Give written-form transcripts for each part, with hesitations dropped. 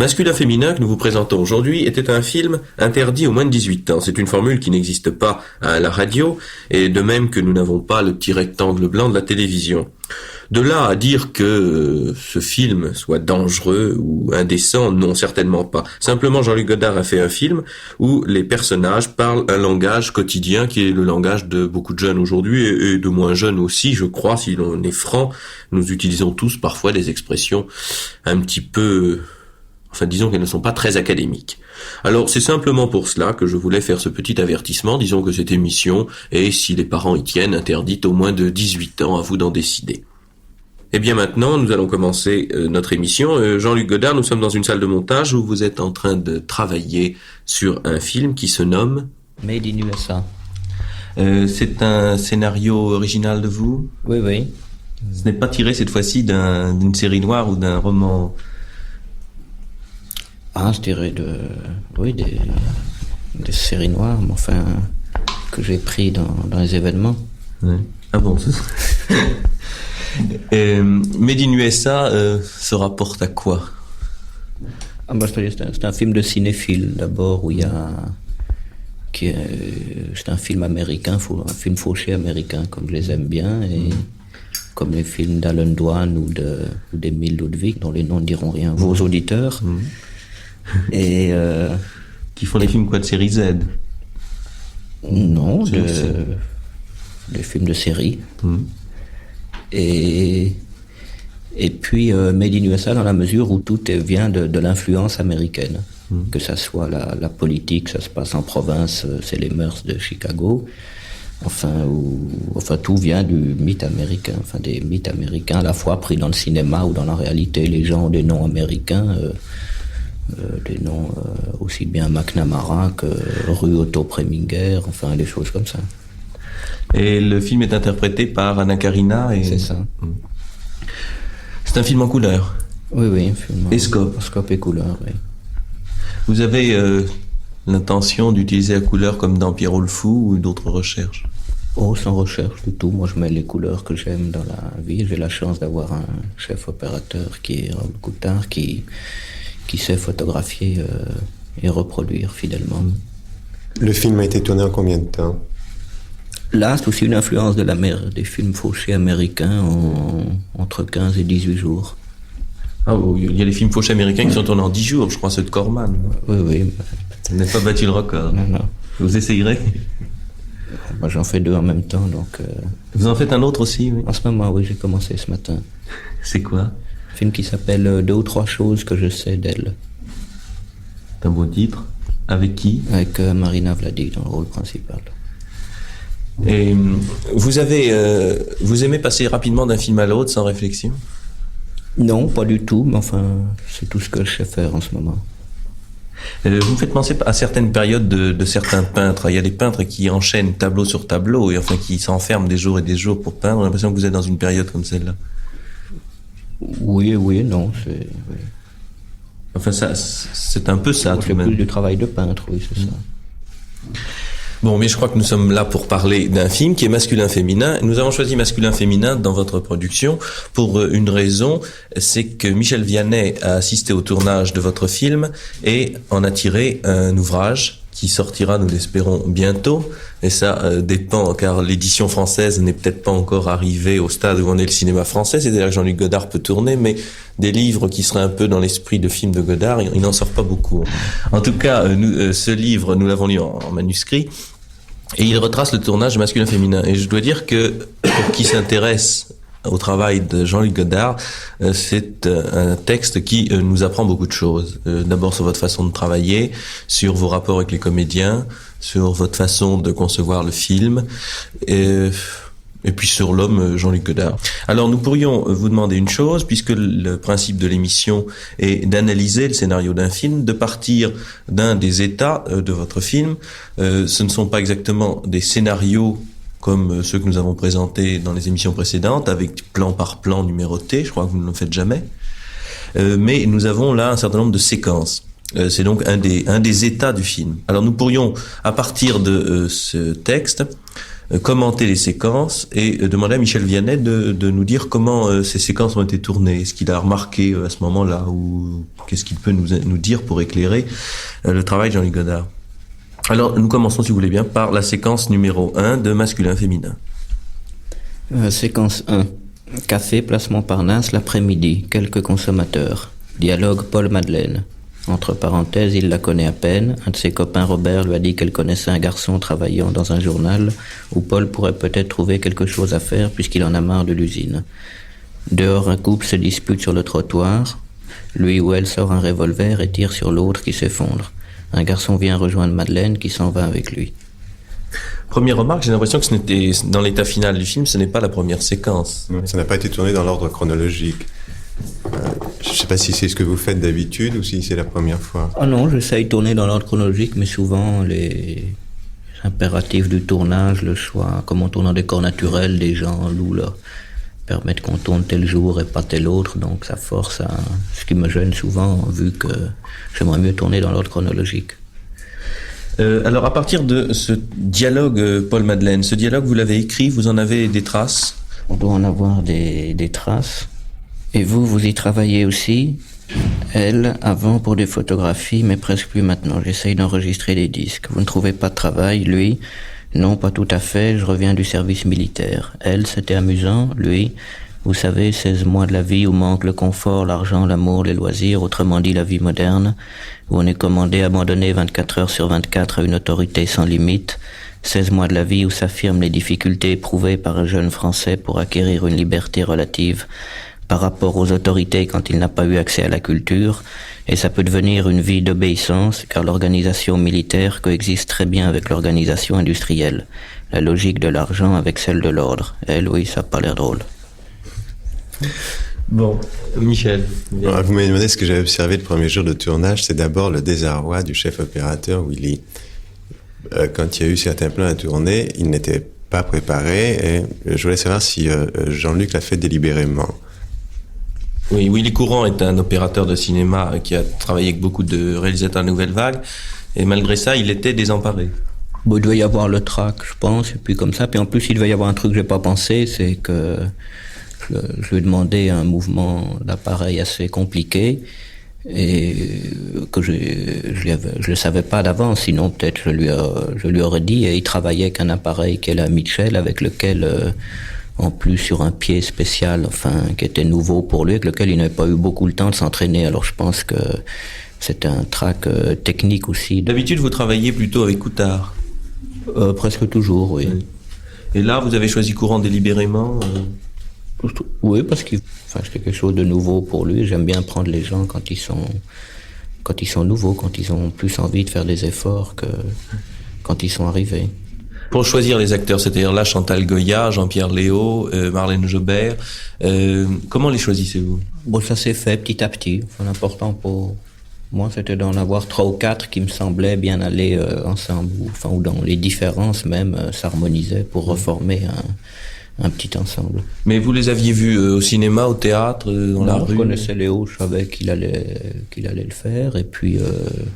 Masculin-féminin que nous vous présentons aujourd'hui était un film interdit aux moins de 18 ans. C'est une formule qui n'existe pas à la radio, et de même que nous n'avons pas le petit rectangle blanc de la télévision. De là à dire que ce film soit dangereux ou indécent, non, certainement pas. Simplement, Jean-Luc Godard a fait un film où les personnages parlent un langage quotidien qui est le langage de beaucoup de jeunes aujourd'hui et de moins jeunes aussi, je crois, si l'on est franc. Nous utilisons tous parfois des expressions un petit peu... Enfin, disons qu'elles ne sont pas très académiques. Alors, c'est simplement pour cela que je voulais faire ce petit avertissement. Disons que cette émission est, si les parents y tiennent, interdite aux moins de 18 ans, à vous d'en décider. Eh bien maintenant, nous allons commencer notre émission. Jean-Luc Godard, nous sommes dans une salle de montage où vous êtes en train de travailler sur un film qui se nomme... Made in USA. C'est un scénario original de vous ? Oui, oui. Ce n'est pas tiré cette fois-ci d'une série noire ou d'un roman... Ah, je dirais des séries noires, mais enfin, que j'ai pris dans les événements. Ouais. Ah bon, c'est ça. Made in USA se rapporte à quoi? Ah bah, c'est un film de cinéphile, d'abord, où il y a... c'est un film américain, un film fauché américain, comme je les aime bien, et comme les films d'Alan Dwan ou d'Emile Ludwig, dont les noms ne diront rien, vos auditeurs. Et qui font des films quoi, de série Z? Non, des films de série. Et puis Made in USA dans la mesure où tout vient de l'influence américaine. Que ça soit la politique, ça se passe en province, c'est les mœurs de Chicago. Enfin, tout vient du mythe américain, enfin des mythes américains à la fois pris dans le cinéma ou dans la réalité. Les gens ont des noms américains. Des noms aussi bien McNamara que rue Otto Preminger, enfin des choses comme ça. Et le film est interprété par Anna Karina et... C'est ça. C'est un film en couleur. Oui, un film et scope. Scope et couleur, oui. Vous avez l'intention d'utiliser la couleur comme dans Pierrot le Fou ou d'autres recherches? Oh, sans recherche du tout. Moi, je mets les couleurs que j'aime dans la vie. J'ai la chance d'avoir un chef opérateur qui est Raoul Coutard, qui sait photographier et reproduire fidèlement. Le film a été tourné en combien de temps? Là, c'est aussi une influence de la mer, des films fauchés américains entre 15 et 18 jours. Ah, il y a les films fauchés américains qui sont tournés en 10 jours, je crois, ceux de Corman. Oui. Vous n'avez pas battu le record. Non. Vous essayerez? Moi, j'en fais 2 en même temps, donc... Vous en faites un autre aussi, oui? En ce moment, oui, j'ai commencé ce matin. C'est quoi? Un film qui s'appelle 2 ou 3 choses que je sais d'elle. C'est un beau titre. Avec qui? Avec Marina Vladi dans le rôle principal. Et vous aimez passer rapidement d'un film à l'autre sans réflexion? Non, pas du tout, mais enfin, c'est tout ce que je sais faire en ce moment. Vous me faites penser à certaines périodes de certains peintres. Il y a des peintres qui enchaînent tableau sur tableau et enfin qui s'enferment des jours et des jours pour peindre. J'ai l'impression que vous êtes dans une période comme celle-là. Oui, non, c'est... Oui. Enfin, ça, c'est un peu ça, tout de même. C'est plus du travail de peintre, oui, c'est ça. Bon, mais je crois que nous sommes là pour parler d'un film qui est masculin-féminin. Nous avons choisi masculin-féminin dans votre production pour une raison, c'est que Michel Vianney a assisté au tournage de votre film et en a tiré un ouvrage qui sortira, nous l'espérons, bientôt. Et ça dépend, car l'édition française n'est peut-être pas encore arrivée au stade où on est le cinéma français. C'est-à-dire que Jean-Luc Godard peut tourner, mais des livres qui seraient un peu dans l'esprit de film de Godard, il n'en sort pas beaucoup. En tout cas, ce livre, nous l'avons lu en manuscrit, et il retrace le tournage masculin-féminin. Et je dois dire que, pour qui s'intéresse au travail de Jean-Luc Godard, c'est un texte qui nous apprend beaucoup de choses. D'abord sur votre façon de travailler, sur vos rapports avec les comédiens, sur votre façon de concevoir le film, et puis sur l'homme Jean-Luc Godard. Alors nous pourrions vous demander une chose, puisque le principe de l'émission est d'analyser le scénario d'un film, de partir d'un des états de votre film. Ce ne sont pas exactement des scénarios comme ceux que nous avons présentés dans les émissions précédentes, avec plan par plan numéroté, je crois que vous ne le faites jamais. Mais nous avons là un certain nombre de séquences. C'est donc un des états du film. Alors nous pourrions, à partir de ce texte, commenter les séquences et demander à Michel Vianney de nous dire comment ces séquences ont été tournées, ce qu'il a remarqué à ce moment-là, ou qu'est-ce qu'il peut nous dire pour éclairer le travail de Jean-Luc Godard. Alors, nous commençons, si vous voulez bien, par la séquence numéro 1 de Masculin-Féminin. Séquence 1. Café, place Montparnasse, l'après-midi. Quelques consommateurs. Dialogue Paul-Madeleine. Entre parenthèses, il la connaît à peine. Un de ses copains, Robert, lui a dit qu'elle connaissait un garçon travaillant dans un journal où Paul pourrait peut-être trouver quelque chose à faire puisqu'il en a marre de l'usine. Dehors, un couple se dispute sur le trottoir. Lui ou elle sort un revolver et tire sur l'autre qui s'effondre. Un garçon vient rejoindre Madeleine qui s'en va avec lui. Première remarque, j'ai l'impression que ce n'était, dans l'état final du film, ce n'est pas la première séquence. Ça n'a pas été tourné dans l'ordre chronologique. Je ne sais pas si c'est ce que vous faites d'habitude ou si c'est la première fois. Ah non, j'essaye de tourner dans l'ordre chronologique, mais souvent les impératifs du tournage, le choix, comme on tourne en décor naturel, des gens louent là, permettent qu'on tourne tel jour et pas tel autre, donc ça force à ce qui me gêne souvent, vu que j'aimerais mieux tourner dans l'ordre chronologique. Alors, à partir de ce dialogue, Paul-Madeleine, ce dialogue, vous l'avez écrit, vous en avez des traces? On doit en avoir des traces. Et vous y travaillez aussi? Elle, avant pour des photographies, mais presque plus maintenant. J'essaye d'enregistrer des disques. Vous ne trouvez pas de travail? Lui? Non, pas tout à fait, je reviens du service militaire. Elle, c'était amusant. Lui? Vous savez, 16 mois de la vie où manque le confort, l'argent, l'amour, les loisirs, autrement dit la vie moderne, où on est commandé, abandonné 24 heures sur 24 à une autorité sans limite, 16 mois de la vie où s'affirment les difficultés éprouvées par un jeune Français pour acquérir une liberté relative par rapport aux autorités quand il n'a pas eu accès à la culture, et ça peut devenir une vie d'obéissance, car l'organisation militaire coexiste très bien avec l'organisation industrielle, la logique de l'argent avec celle de l'ordre. Elle, oui, ça n'a pas l'air drôle. Bon, Michel. Alors, vous m'avez demandé ce que j'avais observé le premier jour de tournage. C'est d'abord le désarroi du chef opérateur Willy. Quand il y a eu certains plans à tourner, il n'était pas préparé et je voulais savoir si Jean-Luc l'a fait délibérément. Oui, Willy Courant est un opérateur de cinéma qui a travaillé avec beaucoup de réalisateurs de Nouvelle Vague et malgré ça, il était désemparé. Bon, il devait y avoir le trac, je pense, et puis comme ça. Puis en plus, il devait y avoir un truc que j'ai pas pensé, c'est que je lui ai demandé un mouvement d'appareil assez compliqué et que je le savais pas d'avance, sinon peut-être je lui aurais dit. Et il travaillait avec un appareil qu'est la Mitchell, avec lequel, en plus sur un pied spécial, enfin qui était nouveau pour lui, avec lequel il n'avait pas eu beaucoup le temps de s'entraîner. Alors je pense que c'était un trac technique aussi. D'habitude, vous travaillez plutôt avec Coutard? Presque toujours, oui. Et là, vous avez choisi Courant délibérément? Oui, parce que c'était quelque chose de nouveau pour lui. J'aime bien prendre les gens quand ils sont nouveaux, quand ils ont plus envie de faire des efforts que quand ils sont arrivés. Pour choisir les acteurs, c'est-à-dire là Chantal Goya, Jean-Pierre Léaud, Marlène Jobert, comment les choisissez-vous? Bon, ça s'est fait petit à petit. Enfin, l'important pour moi, c'était d'en avoir 3 ou 4 qui me semblaient bien aller ensemble, ou dans les différences même s'harmonisaient pour reformer un petit ensemble. Mais vous les aviez vus au cinéma, au théâtre, dans la rue? Je connaissais Léo, je savais qu'il allait le faire. Et puis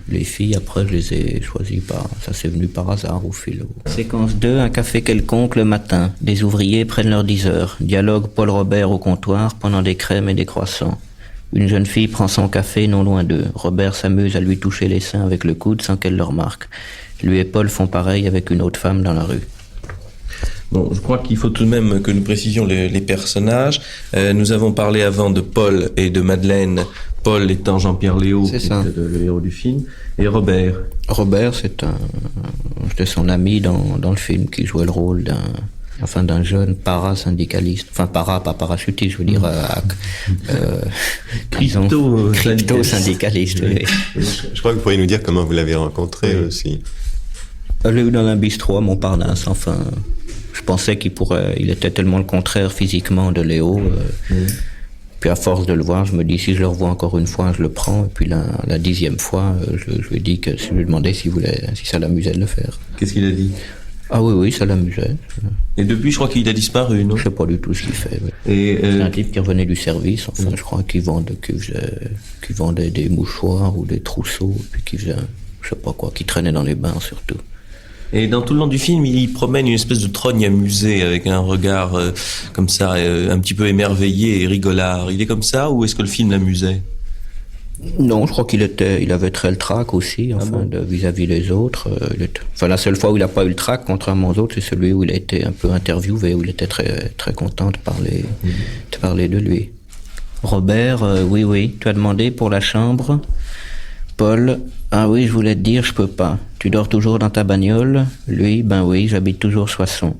les filles, après, je les ai choisies ça s'est venu par hasard au fil. Séquence 2, un café quelconque le matin. Des ouvriers prennent leurs 10 heures. Dialogue Paul Robert au comptoir pendant des crèmes et des croissants. Une jeune fille prend son café non loin d'eux. Robert s'amuse à lui toucher les seins avec le coude sans qu'elle le remarque. Lui et Paul font pareil avec une autre femme dans la rue. Bon, je crois qu'il faut tout de même que nous précisions les personnages. Nous avons parlé avant de Paul et de Madeleine. Paul étant Jean-Pierre Léaud, qui était le héros du film, et Robert. Robert, c'était son ami dans le film qui jouait le rôle d'un jeune para-syndicaliste. Enfin, pas parachutiste, je veux dire, crypto-syndicaliste. Oui. Je crois que vous pourriez nous dire comment vous l'avez rencontré aussi. Je l'ai eu dans un bistrot à Montparnasse, enfin. Je pensais il était tellement le contraire physiquement de Léo. Puis à force de le voir, je me dis, si je le revois encore une fois, je le prends. Et puis la 10e fois, je lui ai dit que je lui demandais si ça l'amusait de le faire. Qu'est-ce qu'il a dit? Ah oui, ça l'amusait. Et depuis, je crois qu'il a disparu, non? Je sais pas du tout ce qu'il fait. Oui. C'est un type qui revenait du service, enfin, je crois qu'il vendait des mouchoirs ou des trousseaux, puis qu'il faisait, je sais pas quoi, qui traînait dans les bains surtout. Et dans tout le long du film, il promène une espèce de trogne amusée avec un regard comme ça, un petit peu émerveillé et rigolard. Il est comme ça ou est-ce que le film l'amusait? Non, je crois il avait très le trac aussi, enfin, vis-à-vis des autres. Enfin, la seule fois où il n'a pas eu le trac, contrairement aux autres, c'est celui où il a été un peu interviewé, où il était très, très content de parler de lui. Robert, oui, tu as demandé pour la chambre. Paul, ah oui, je voulais te dire, je peux pas. Tu dors toujours dans ta bagnole? Lui, ben oui, j'habite toujours Soissons.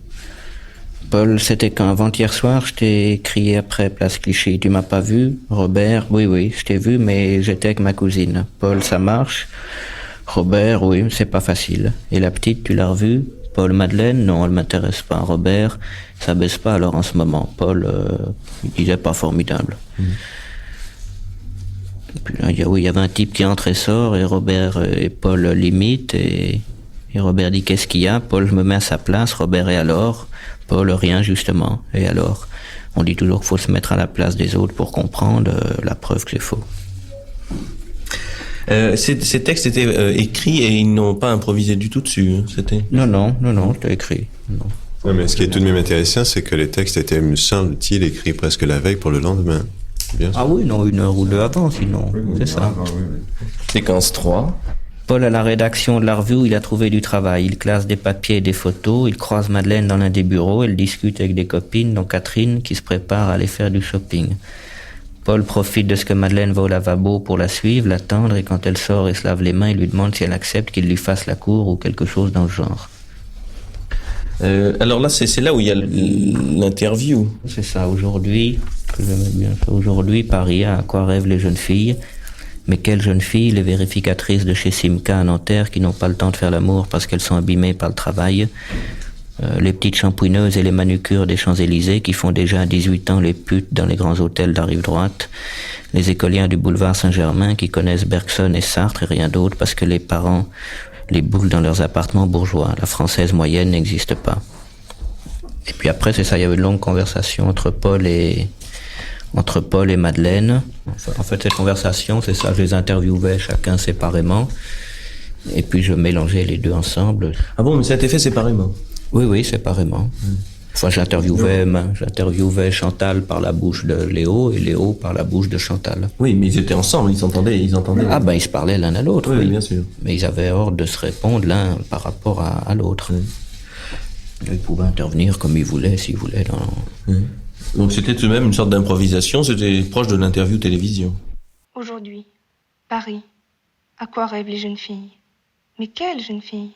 Paul, c'était quand? Avant-hier soir, je t'ai crié après Place Clichy. Tu m'as pas vu? Robert, oui, je t'ai vu, mais j'étais avec ma cousine. Paul, ça marche? Robert, oui, c'est pas facile. Et la petite, tu l'as revue? Paul, Madeleine, non, elle m'intéresse pas. Robert, ça baisse pas alors en ce moment. Paul, il disait pas formidable. Et puis là, il y avait un type qui entre et sort, et Robert et Paul l'imitent, et Robert dit qu'est-ce qu'il y a? Paul, je me mets à sa place. Robert, et alors? Paul, rien justement. Et alors? On dit toujours qu'il faut se mettre à la place des autres pour comprendre, la preuve que c'est faux. Ces textes étaient écrits et ils n'ont pas improvisé du tout dessus, c'était? Non, c'était écrit. Non. Ouais, mais ce qui est tout de même intéressant, c'est que les textes étaient, me semble-t-il, écrits presque la veille pour le lendemain. Bien sûr. Ah oui, non, 1 heure ou 2 avant, sinon, c'est ça. Séquence 3. Paul, à la rédaction de la revue où il a trouvé du travail. Il classe des papiers et des photos, il croise Madeleine dans l'un des bureaux, elle discute avec des copines, dont Catherine, qui se prépare à aller faire du shopping. Paul profite de ce que Madeleine va au lavabo pour la suivre, l'attendre, et quand elle sort et se lave les mains, il lui demande si elle accepte qu'il lui fasse la cour ou quelque chose dans le genre. Alors là, c'est là où il y a l'interview. C'est ça, aujourd'hui, que j'aimais bien ça. Aujourd'hui, Paris, à quoi rêvent les jeunes filles? Mais quelles jeunes filles? Les vérificatrices de chez Simca à Nanterre qui n'ont pas le temps de faire l'amour parce qu'elles sont abîmées par le travail. Les petites shampouineuses et les manucures des Champs-Élysées qui font déjà à 18 ans les putes dans les grands hôtels de la rive droite. Les écoliens du boulevard Saint-Germain qui connaissent Bergson et Sartre et rien d'autre parce que les parents les bouclent dans leurs appartements bourgeois. La française moyenne n'existe pas. Et puis après, c'est ça, il y avait une longue conversation entre Paul et Madeleine. Enfin, en fait, cette conversation, c'est ça, je les interviewais chacun séparément. Et puis je mélangeais les deux ensemble. Ah bon, mais ça a été fait séparément? Oui, séparément. Enfin, j'interviewais Chantal par la bouche de Léo et Léo par la bouche de Chantal. Oui, mais ils étaient ensemble, ils entendaient. Ah ben, ils se parlaient l'un à l'autre, oui, bien sûr. Mais ils avaient ordre de se répondre l'un par rapport à l'autre. Ils pouvaient intervenir comme ils voulaient, s'ils voulaient. Donc c'était tout de même une sorte d'improvisation, c'était proche de l'interview télévision. Aujourd'hui, Paris, à quoi rêvent les jeunes filles? Mais quelles jeunes filles?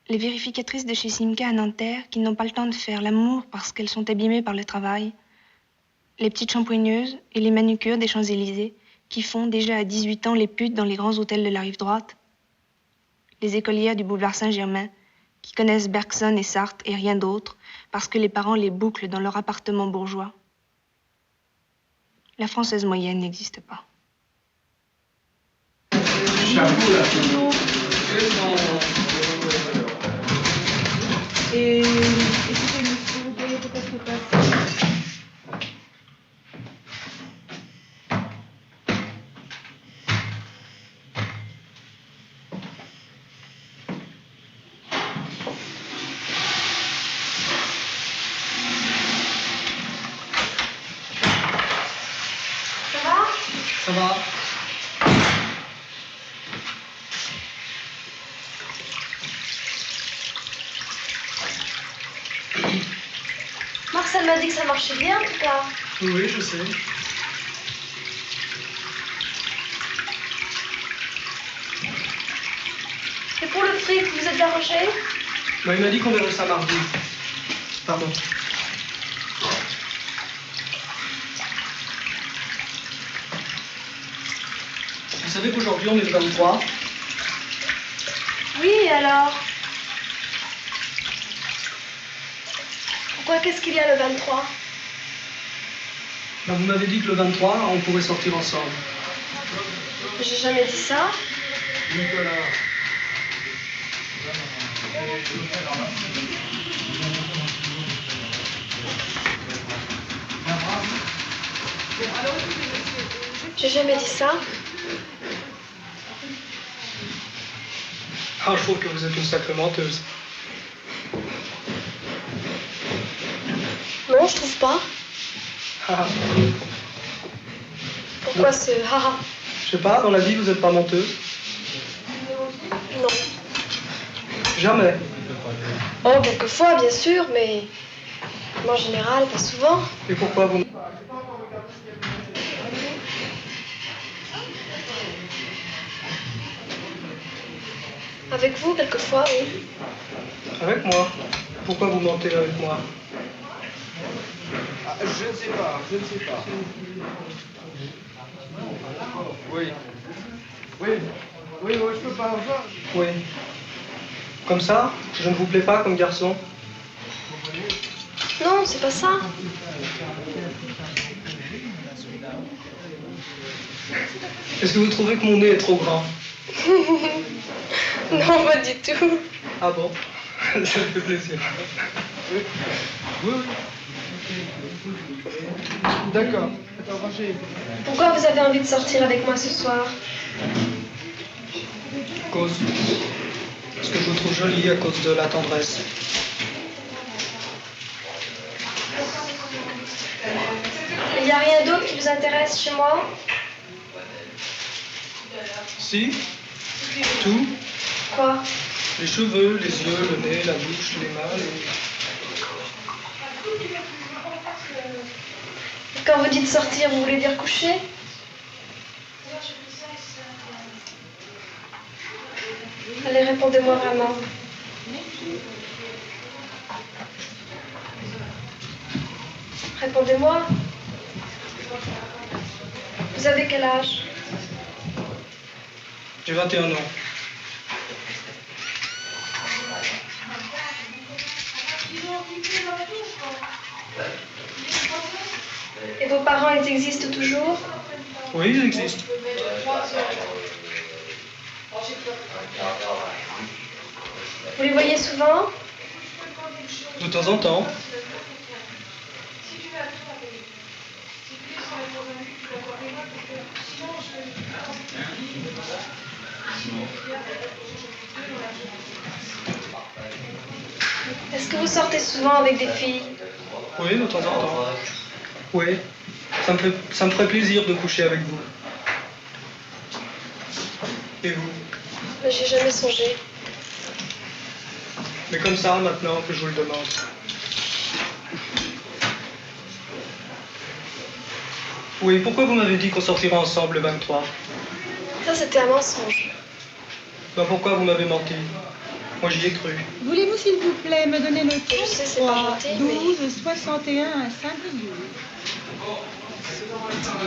Les vérificatrices de chez Simca à Nanterre qui n'ont pas le temps de faire l'amour parce qu'elles sont abîmées par le travail. Les petites shampouineuses et les manucures des Champs-Élysées qui font déjà à 18 ans les putes dans les grands hôtels de la rive droite. Les écolières du boulevard Saint-Germain qui connaissent Bergson et Sartre et rien d'autre parce que les parents les bouclent dans leur appartement bourgeois. La française moyenne n'existe pas. Et s'il vous plaît, peut-être que passe. Ça va? Marcel m'a dit que ça marchait bien en tout cas. Oui, je sais. Et pour le fric, vous êtes arrangé? Bah, il m'a dit qu'on verrait ça mardi. Pardon. Vous savez qu'aujourd'hui on est le 23? Oui, et alors? Pourquoi, qu'est-ce qu'il y a le 23? Bah, vous m'avez dit que le 23, on pourrait sortir ensemble. J'ai jamais dit ça. Nicolas. J'ai jamais dit ça. Ah, je trouve que vous êtes une sacrée menteuse. Non, je trouve pas. Ah, Pourquoi ce haha? je sais pas, dans la vie, vous n'êtes pas menteuse? Non. Jamais. Oh, quelquefois, bien sûr, mais en général, pas souvent. Et pourquoi vous... Avec vous, quelquefois, oui. Avec moi? Pourquoi vous mentez avec moi? Je ne sais pas, je ne sais pas. Oui. Oui. Oui, oui, je peux pas avoir. Oui. Comme ça? Je ne vous plais pas comme garçon? Non, c'est pas ça. Est-ce que vous trouvez que mon nez est trop grand? Non, pas du tout. Ah bon? Ça me fait plaisir. Oui, oui. D'accord. Attends, Roger. Pourquoi vous avez envie de sortir avec moi ce soir? Cause. Parce que je vous trouve jolie à cause de la tendresse. Il n'y a rien d'autre qui vous intéresse chez moi? Si? Tout? Quoi? Les cheveux, les yeux, le nez, la bouche, les mains, Et quand vous dites sortir, vous voulez dire coucher? Allez, répondez-moi vraiment. Répondez-moi. Vous avez quel âge? J'ai 21 ans. Et vos parents, ils existent toujours? Oui, ils existent. Vous les voyez souvent? De temps en temps. Est-ce que vous sortez souvent avec des filles? Oui, de temps en temps. Oui. Ça me ferait plaisir de coucher avec vous. Et vous? Mais j'ai jamais songé. Mais comme ça, maintenant que je vous le demande. Oui, pourquoi vous m'avez dit qu'on sortira ensemble le 23? Ça, c'était un mensonge. Ben pourquoi vous m'avez menti? Moi, j'y ai cru. Voulez-vous, s'il vous plaît, me donner le Je sais, c'est pas 33 gentil, mais- 12 61 à Saint-Brieuc?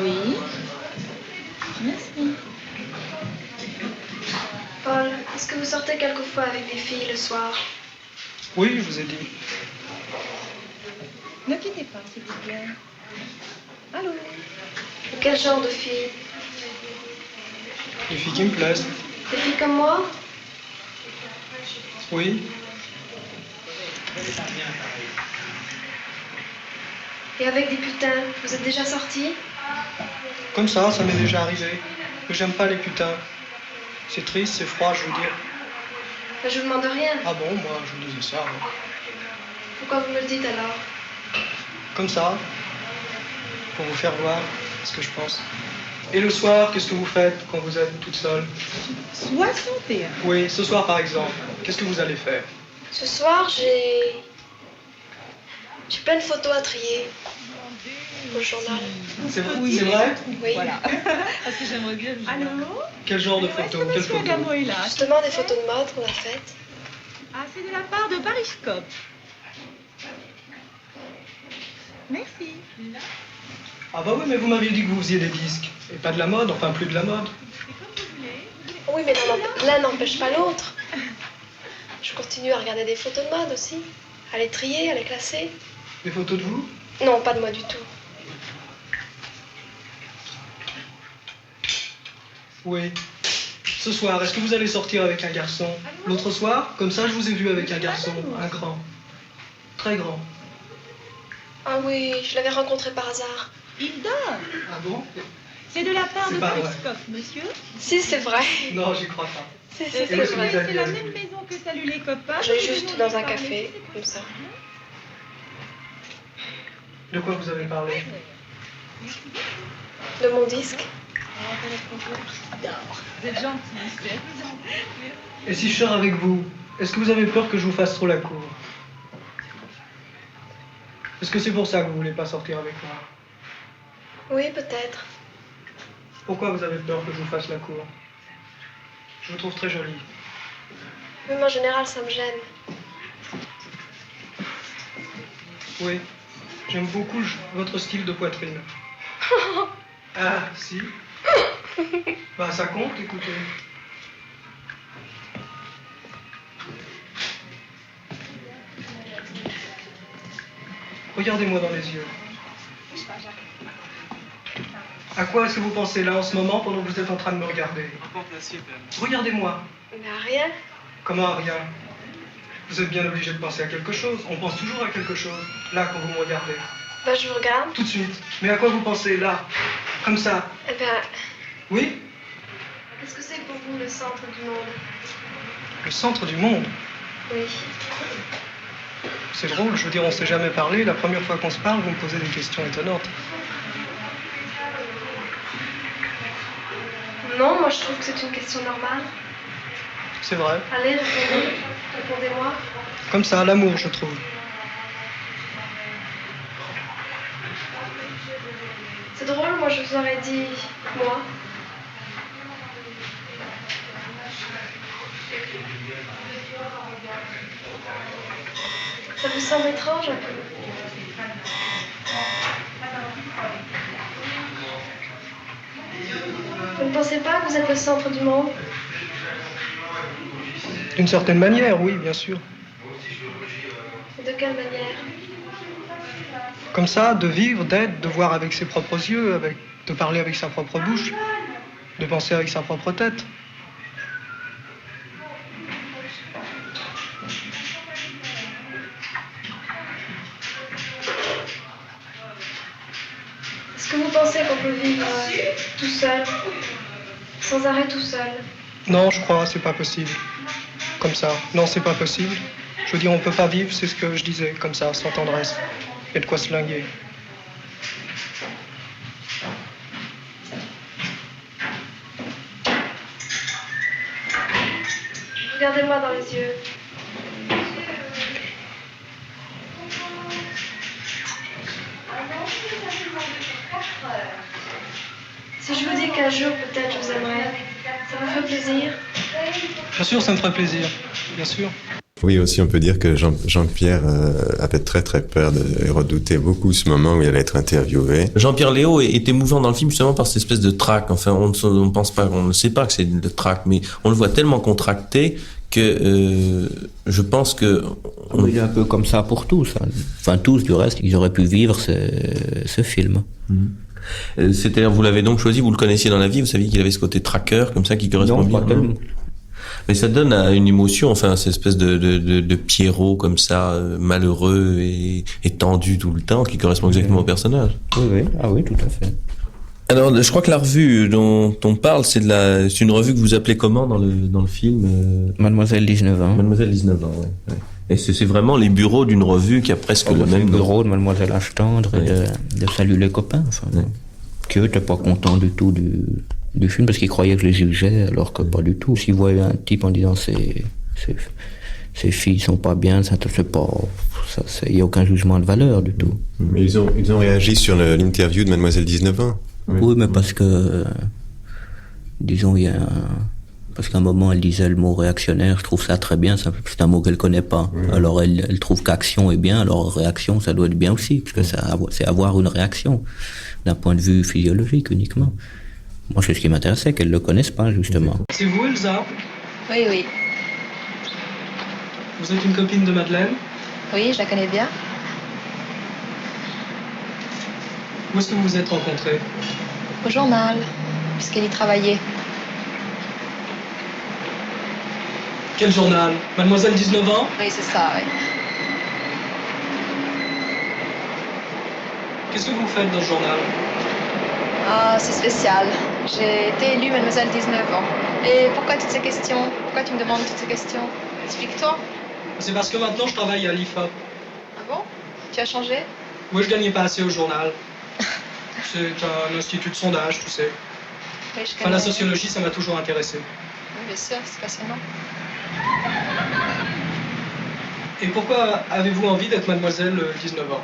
Oui. Merci. Paul, est-ce que vous sortez quelquefois avec des filles le soir? Oui, je vous ai dit. Ne quittez pas, s'il vous plaît. Allô? Et quel genre de filles? Les filles qui me plaisent. Des filles comme moi? Oui. Et avec des putains, vous êtes déjà sortis? Comme ça m'est déjà arrivé. Mais j'aime pas les putains. C'est triste, c'est froid, je veux dire. Ben, je vous demande rien. Ah bon, moi, je vous disais ça. Ouais. Pourquoi vous me le dites alors? Comme ça. Pour vous faire voir ce que je pense. Et le soir, qu'est-ce que vous faites quand vous êtes toute seule? 61. Oui, ce soir par exemple. Qu'est-ce que vous allez faire? Ce soir, j'ai plein de photos à trier au journal. C'est vrai? Oui. Voilà. Parce que j'aimerais bien. Allô? Quel genre de Est-ce photos? que Quelle monsieur photo? Adamo est là? Justement, des photos de mode qu'on a faites. Ah, c'est de la part de Pariscope. Merci. Ah bah oui, mais vous m'aviez dit que vous faisiez des disques. Et pas de la mode, enfin plus de la mode. Oui, mais l'un n'empêche pas l'autre. Je continue à regarder des photos de mode aussi. À les trier, à les classer. Des photos de vous? Non, pas de moi du tout. Oui. Ce soir, est-ce que vous allez sortir avec un garçon? L'autre soir, comme ça, je vous ai vu avec un garçon, un grand. Très grand. Ah oui, je l'avais rencontré par hasard. Il dort. Ah bon? C'est de la part C'est de pas vrai. Periscope, monsieur. Si, c'est vrai. Non, j'y crois pas. Si, C'est c'est Où est-ce que vrai. vous aviez la vu? même maison que Salut les copains. J'ai Nous juste venons dans d'y un parler. café, comme ça. De quoi vous avez parlé? De mon disque. Vous êtes gentil, monsieur. Et si je sors avec vous, est-ce que vous avez peur que je vous fasse trop la cour? Est-ce que c'est pour ça que vous voulez pas sortir avec moi? Oui, peut-être. Pourquoi vous avez peur que je vous fasse la cour? Je vous trouve très jolie. Même en général, ça me gêne. Oui, j'aime beaucoup votre style de poitrine. Ah, si. Bah, ça compte, écoutez. Regardez-moi dans les yeux. À quoi est-ce que vous pensez là en ce moment pendant que vous êtes en train de me regarder? Regardez-moi. Mais à rien. Comment à rien? Vous êtes bien obligé de penser à quelque chose. On pense toujours à quelque chose. Là, quand vous me regardez. Bah, je vous regarde. Tout de suite. Mais à quoi vous pensez là? Comme ça. Eh ben, Oui? qu'est-ce que c'est pour vous le centre du monde? Le centre du monde. Oui. C'est drôle, je veux dire, on s'est jamais parlé. La première fois qu'on se parle, vous me posez des questions étonnantes. Non, moi je trouve que c'est une question normale. C'est vrai. Allez, répondez. Répondez-moi. Comme ça, l'amour, je trouve. C'est drôle, moi je vous aurais dit moi. Ça vous semble étrange un peu? Vous ne pensez pas que vous êtes le centre du monde? D'une certaine manière, oui, bien sûr. Et de quelle manière? Comme ça, de vivre, d'être, de voir avec ses propres yeux, de parler avec sa propre bouche, de penser avec sa propre tête. Est-ce que vous pensez qu'on peut vivre tout seul? Sans arrêt tout seul? Non, je crois, c'est pas possible. Comme ça. Non, c'est pas possible. Je veux dire, on peut pas vivre, c'est ce que je disais, comme ça, sans tendresse. Et de quoi se linguer. Regardez-moi dans les yeux. Si je vous dis qu'un jour, peut-être, je vous aimerai, ça vous ferait plaisir? Bien sûr, ça me ferait plaisir. Bien sûr. Oui, aussi, on peut dire que Jean-Pierre avait très très peur et redoutait beaucoup ce moment où il allait être interviewé. Jean-Pierre Léaud est émouvant dans le film justement par cette espèce de trac. Enfin, on ne pense pas, on ne sait pas que c'est le trac, mais on le voit tellement contracté que je pense que... Il est un peu comme ça pour tous. Hein. Enfin, tous, du reste, ils auraient pu vivre ce film. C'est-à-dire, vous l'avez donc choisi, vous le connaissiez dans la vie, vous saviez qu'il avait ce côté tracker, comme ça, qui correspond Non, bien. pas tellement. Mais ça donne une émotion, enfin, cette espèce de Pierrot comme ça, malheureux et tendu tout le temps, qui correspond exactement au personnage. Oui, oui. Ah oui, tout à fait. Alors, je crois que la revue dont on parle, c'est une revue que vous appelez comment dans le film Mademoiselle 19 ans. Mademoiselle 19 ans, ouais. Et c'est vraiment les bureaux d'une revue qui a presque le même nom. bureau de Mademoiselle H-Tendre et de Salut les copains. Enfin, qui eux n'étaient pas contents du tout du film parce qu'ils croyaient que je les jugeais alors que pas du tout. S'ils voyaient un type en disant ces filles sont pas bien, ça c'est pas, il y a aucun jugement de valeur du tout. Mais ils ont réagi sur l'interview de Mademoiselle 19 ans. Oui, mais parce que disons parce qu'à un moment elle disait le mot réactionnaire, je trouve ça très bien, c'est un mot qu'elle connaît pas. Alors elle trouve qu'action est bien, alors réaction ça doit être bien aussi, parce que c'est avoir une réaction d'un point de vue physiologique uniquement. Moi c'est ce qui m'intéressait, qu'elle le connaisse pas justement. C'est vous, Elsa? Oui, oui. Vous êtes une copine de Madeleine? Oui, je la connais bien. Où est-ce que vous vous êtes rencontrés? Au journal, puisqu'elle y travaillait. Quel journal? Mademoiselle 19 ans? Oui, c'est ça, oui. Qu'est-ce que vous faites dans ce journal? Ah, c'est spécial. J'ai été élue mademoiselle 19 ans. Et pourquoi toutes ces questions? Pourquoi tu me demandes toutes ces questions? Explique-toi. C'est parce que maintenant je travaille à l'IFOP. Ah bon? Tu as changé? Moi je gagnais pas assez au journal. C'est un institut de sondage, tu sais. Oui, je Enfin, connais. la sociologie, ça m'a toujours intéressé. Oui, bien sûr, c'est passionnant. Et pourquoi avez-vous envie d'être mademoiselle 19 ans?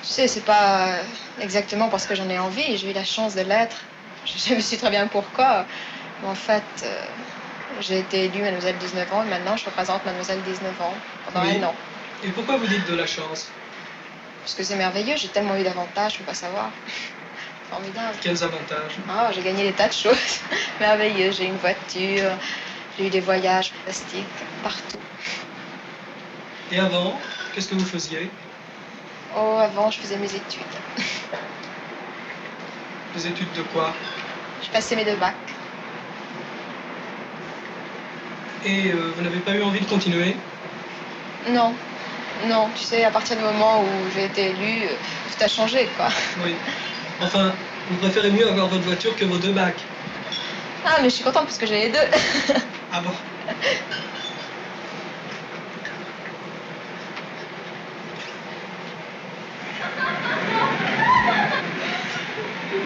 Tu sais, c'est pas exactement parce que j'en ai envie. J'ai eu la chance de l'être. Je me suis très bien pourquoi. Mais en fait, j'ai été élue mademoiselle 19 ans et maintenant je représente mademoiselle 19 ans pendant Oui. 1 an. Et pourquoi vous dites de la chance? Parce que c'est merveilleux, j'ai tellement eu d'avantages, je peux pas savoir. Formidable. Quels avantages? Ah, j'ai gagné des tas de choses. Merveilleux, j'ai une voiture, j'ai eu des voyages fantastiques partout. Et avant, qu'est-ce que vous faisiez? Oh, avant, je faisais mes études. Des études de quoi? Je passais mes 2 bacs. Et vous n'avez pas eu envie de continuer? Non, non, tu sais, à partir du moment où j'ai été élue, tout a changé, quoi. Oui. Enfin, vous préférez mieux avoir votre voiture que vos 2 bacs? Ah, mais je suis contente parce que j'ai les 2. Ah bon?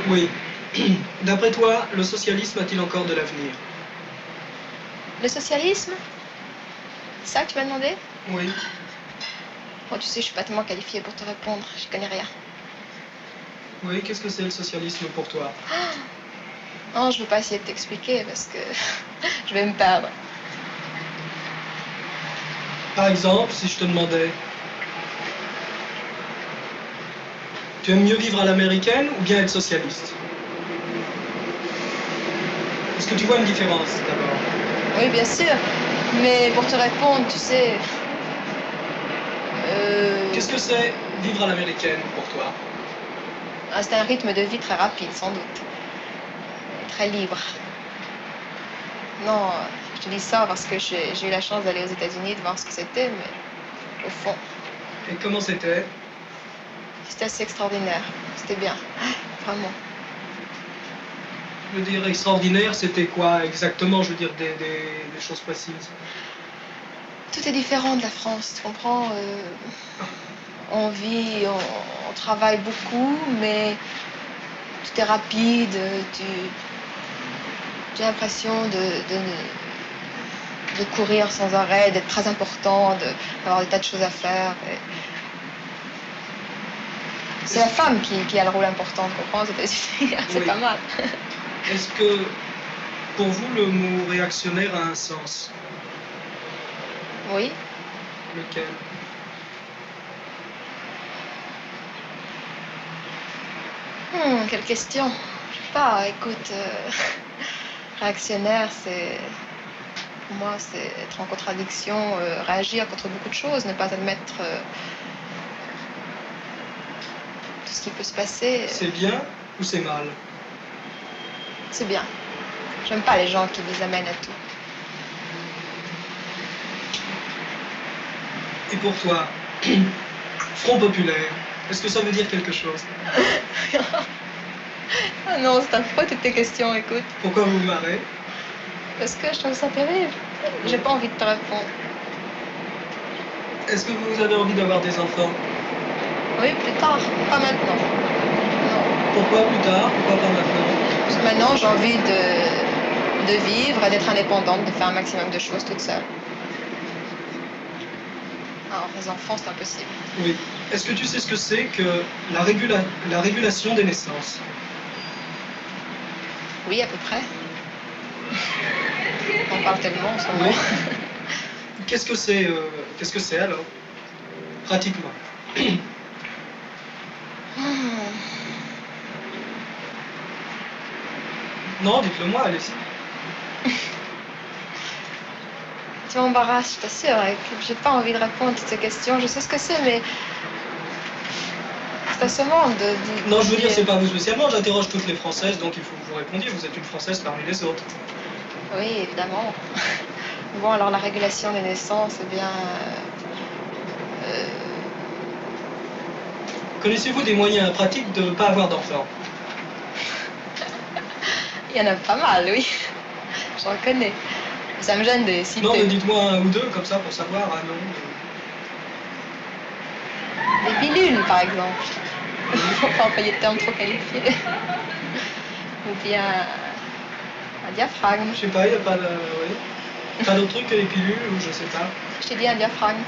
Oui. D'après toi, le socialisme a-t-il encore de l'avenir? Le socialisme? C'est ça que tu m'as demandé? Oui. Oh, tu sais, je suis pas tellement qualifiée pour te répondre, je connais rien. Oui, qu'est-ce que c'est le socialisme pour toi? Non, je veux pas essayer de t'expliquer parce que je vais me perdre. Par exemple, si je te demandais, tu aimes mieux vivre à l'américaine ou bien être socialiste? Est-ce que tu vois une différence d'abord? Oui, bien sûr. Mais pour te répondre, tu sais... Qu'est-ce que c'est vivre à l'américaine pour toi? Ah, c'est un rythme de vie très rapide, sans doute. Très libre. Non, je te dis ça parce que j'ai eu la chance d'aller aux États-Unis, de voir ce que c'était, mais au fond, Et comment c'était? c'était assez extraordinaire. C'était bien, vraiment. Je veux dire, extraordinaire, c'était quoi exactement? Je veux dire, des choses précises. Tout est différent de la France, tu comprends? On vit, on travaille beaucoup, mais tout est rapide. Tu as l'impression de courir sans arrêt, d'être très important, d'avoir des tas de choses à faire. C'est la femme qui a le rôle important, tu comprends, aux États-Unis. C'est Oui. pas mal. Est-ce que, pour vous, le mot réactionnaire a un sens? Oui. Lequel? Quelle question. Je sais pas, écoute, réactionnaire, c'est... Pour moi, c'est être en contradiction, réagir contre beaucoup de choses, ne pas admettre tout ce qui peut se passer. C'est bien ou c'est mal? C'est bien. J'aime pas les gens qui les amènent à tout. Et pour toi, Front populaire, est-ce que ça veut dire quelque chose? Ah non, c'est affreux toutes tes questions, écoute. Pourquoi vous vous marrez? Parce que je trouve ça terrible. J'ai pas envie de te répondre. Est-ce que vous avez envie d'avoir des enfants? Oui, plus tard, pas maintenant. Non. Pourquoi plus tard? Pourquoi pas maintenant? Parce que maintenant, j'ai envie de vivre et d'être indépendante, de faire un maximum de choses toute seule. Alors, les enfants, c'est impossible. Oui. Est-ce que tu sais ce que c'est que la régulation des naissances? Oui, à peu près. On parle tellement en ce moment. Oui. Qu'est-ce que c'est alors? Pratiquement. Non, dites-le moi, allez-y. Tu m'embarrasses, je t'assure. J'ai pas envie de répondre à toutes ces questions. Je sais ce que c'est, mais c'est assommant de... Non, je veux dire, c'est pas vous spécialement. J'interroge toutes les Françaises, donc il faut que vous répondiez. Vous êtes une Française parmi les autres. Oui, évidemment. Bon, alors la régulation des naissances, eh bien... Connaissez-vous des moyens pratiques de ne pas avoir d'enfants? Il y en a pas mal, oui. J'en connais. Ça me gêne de les citer. Non, mais dites-moi un ou deux, comme ça, pour savoir. Ah non. Des pilules, par exemple. Il ne faut pas employer de termes trop qualifiés. Ou bien un diaphragme. Je sais pas, il n'y a pas de... Oui. Pas d'autres trucs que les pilules, ou je sais pas. Je t'ai dit un diaphragme.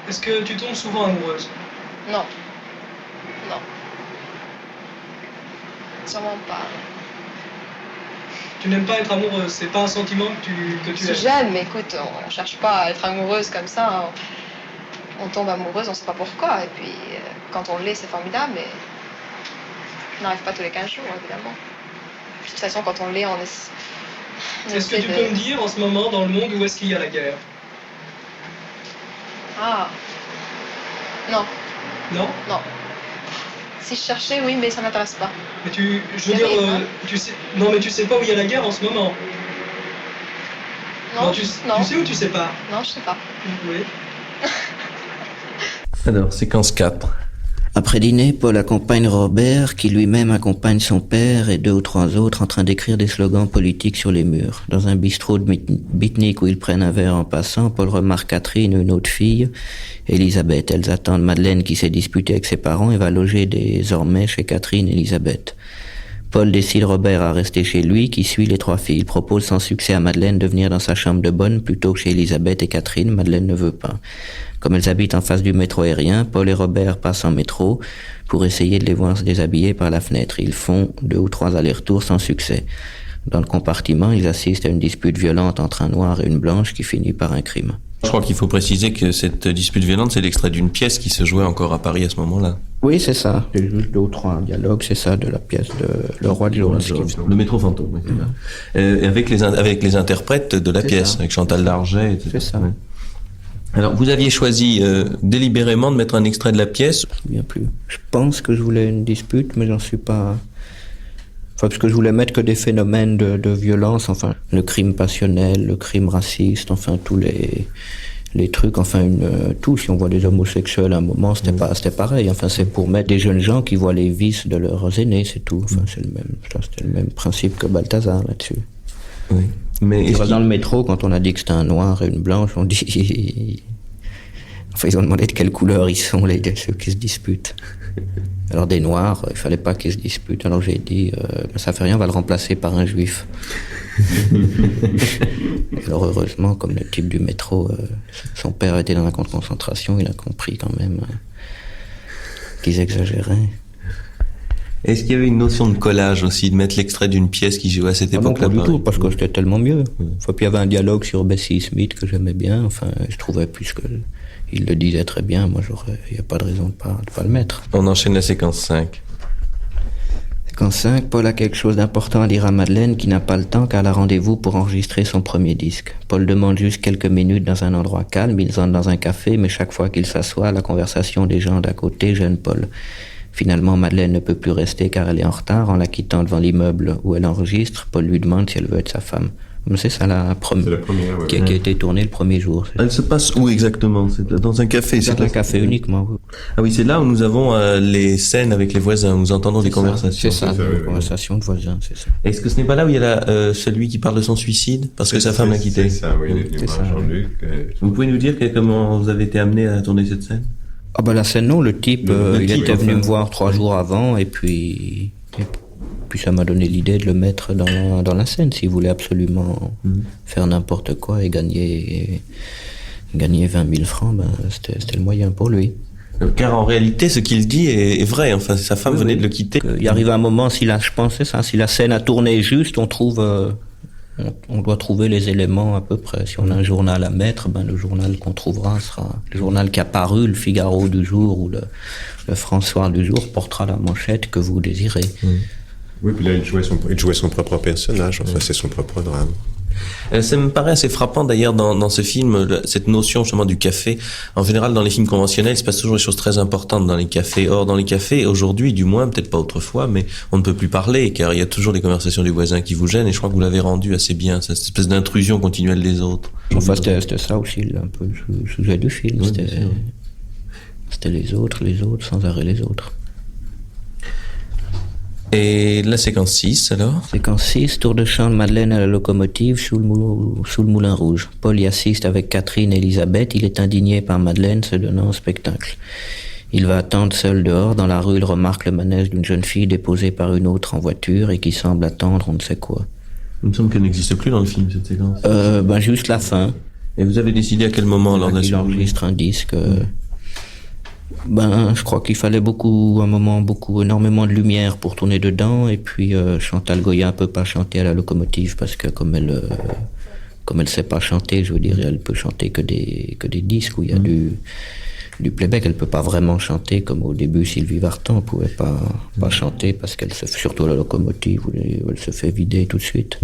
Est-ce que tu tombes souvent amoureuse? Non. Non. Sûrement pas. Tu n'aimes pas être amoureuse, c'est pas un sentiment que tu aimes. J'aime, mais écoute, on cherche pas à être amoureuse comme ça. On tombe amoureuse, on sait pas pourquoi. Et puis, quand on l'est, c'est formidable, mais on n'arrive pas tous les 15 jours, évidemment. De toute façon, quand on l'est, on est... Est-ce que tu peux me dire, en ce moment, dans le monde, où est-ce qu'il y a la guerre? Ah. Non. Non? Non. Si je cherchais, oui, mais ça m'intéresse pas. Mais je veux dire, tu sais... Non, mais tu sais pas où il y a la guerre en ce moment? Non, tu sais ou tu sais pas? Non, je sais pas. Oui. Alors, séquence 4. Après dîner, Paul accompagne Robert, qui lui-même accompagne son père et 2 ou 3 autres en train d'écrire des slogans politiques sur les murs. Dans un bistrot de Bitnik où ils prennent un verre en passant, Paul remarque Catherine, une autre fille, Elisabeth. Elles attendent Madeleine qui s'est disputée avec ses parents et va loger désormais chez Catherine et Elisabeth. Paul décide Robert à rester chez lui, qui suit les 3 filles. Il propose sans succès à Madeleine de venir dans sa chambre de bonne plutôt que chez Elisabeth et Catherine. Madeleine ne veut pas. Comme elles habitent en face du métro aérien, Paul et Robert passent en métro pour essayer de les voir se déshabiller par la fenêtre. Ils font 2 ou 3 allers-retours sans succès. Dans le compartiment, ils assistent à une dispute violente entre un noir et une blanche qui finit par un crime. Je crois qu'il faut préciser que cette dispute violente, c'est l'extrait d'une pièce qui se jouait encore à Paris à ce moment-là. Oui, c'est ça. C'est juste 2 ou 3 dialogues, c'est ça, de la pièce de Le Roi de Jonas. Le métro fantôme, oui, c'est ça. Avec les interprètes de la pièce, avec Chantal Larget, etc. C'est ça. Ouais. Alors, vous aviez choisi délibérément de mettre un extrait de la pièce. Je me souviens plus. Je pense que je voulais une dispute, mais j'en suis pas... Enfin, parce que je voulais mettre que des phénomènes de violence, enfin, le crime passionnel, le crime raciste, enfin, tous les trucs, enfin, tout. Si on voit des homosexuels à un moment, c'était pareil. Enfin, c'est pour mettre des jeunes gens qui voient les vices de leurs aînés, c'est tout. Enfin, c'était le même principe que Balthazar là-dessus. Oui. Mais dans le métro, quand on a dit que c'était un noir et une blanche, on dit... Enfin, ils ont demandé de quelle couleur ils sont, ceux qui se disputent. Alors, des noirs, il fallait pas qu'ils se disputent. Alors, j'ai dit, ça fait rien, on va le remplacer par un juif. Alors, heureusement, comme le type du métro, son père était dans un camp de concentration, il a compris quand même qu'ils exagéraient. Est-ce qu'il y avait une notion de collage aussi, de mettre l'extrait d'une pièce qui jouait à cette époque-là? Non, pas du tout, parce que c'était tellement mieux. Enfin, puis il y avait un dialogue sur Bessie Smith que j'aimais bien. Enfin, je trouvais plus que il le disait très bien. Moi, il n'y a pas de raison de pas le mettre. On enchaîne la séquence 5. Séquence 5, Paul a quelque chose d'important à dire à Madeleine qui n'a pas le temps car elle a rendez-vous pour enregistrer son premier disque. Paul demande juste quelques minutes dans un endroit calme. Ils entrent dans un café, mais chaque fois qu'il s'assoit, la conversation des gens d'à côté gêne Paul. Finalement, Madeleine ne peut plus rester car elle est en retard. En la quittant devant l'immeuble où elle enregistre, Paul lui demande si elle veut être sa femme. C'est ça la première, ouais. qui a été tournée le premier jour. Elle se passe où exactement? C'est dans un café? C'est dans un café uniquement. Oui. Ah oui, c'est là où nous avons les scènes avec les voisins, où nous entendons des conversations. C'est ça, des conversations de voisins, c'est ça. Est-ce que ce n'est pas là où il y a celui qui parle de son suicide parce que sa femme l'a quitté? C'est ça, oui, il est venu voir Jean-Luc. Vous pouvez nous dire comment vous avez été amené à tourner cette scène? Ah bah la scène, non, le type, il était venu me voir 3 jours avant et puis ça m'a donné l'idée de le mettre dans la scène s'il voulait absolument faire n'importe quoi et gagner 20 000 francs, c'était le moyen pour lui. Car en réalité, ce qu'il dit est vrai. Enfin, sa femme venait de le quitter. Il arrive un moment, si la scène a tourné juste, on doit trouver les éléments à peu près. Si on a un journal à mettre, le journal qu'on trouvera sera le journal qui a paru, le Figaro du jour ou le François du jour portera la manchette que vous désirez. Oui, puis là, il jouait son propre personnage. Enfin, c'est son propre drame. Ça me paraît assez frappant d'ailleurs dans ce film, cette notion justement du café. En général, dans les films conventionnels, il se passe toujours des choses très importantes dans les cafés. Or, dans les cafés, aujourd'hui, du moins, peut-être pas autrefois, mais on ne peut plus parler car il y a toujours des conversations des voisins qui vous gênent et je crois que vous l'avez rendu assez bien, cette espèce d'intrusion continuelle des autres. Enfin, c'était ça aussi, un peu le sujet du film. Oui, c'était les autres, sans arrêt les autres. Et la séquence 6, alors? Séquence 6, tour de chant de Madeleine à la locomotive sous le Moulin Rouge. Paul y assiste avec Catherine et Elisabeth. Il est indigné par Madeleine se donnant au spectacle. Il va attendre seul dehors. Dans la rue, il remarque le manège d'une jeune fille déposée par une autre en voiture et qui semble attendre on ne sait quoi. Il me semble qu'elle n'existe plus dans le film, cette séquence. Juste la fin. Et vous avez décidé à quel moment lors de la Il enregistre un disque. Je crois qu'il fallait énormément de lumière pour tourner dedans. Et puis Chantal Goya peut pas chanter à la locomotive parce que comme elle sait pas chanter, je veux dire, elle peut chanter que des disques où il y a du playback. Elle peut pas vraiment chanter comme au début Sylvie Vartan pouvait pas chanter parce qu'elle surtout à la locomotive où elle se fait vider tout de suite.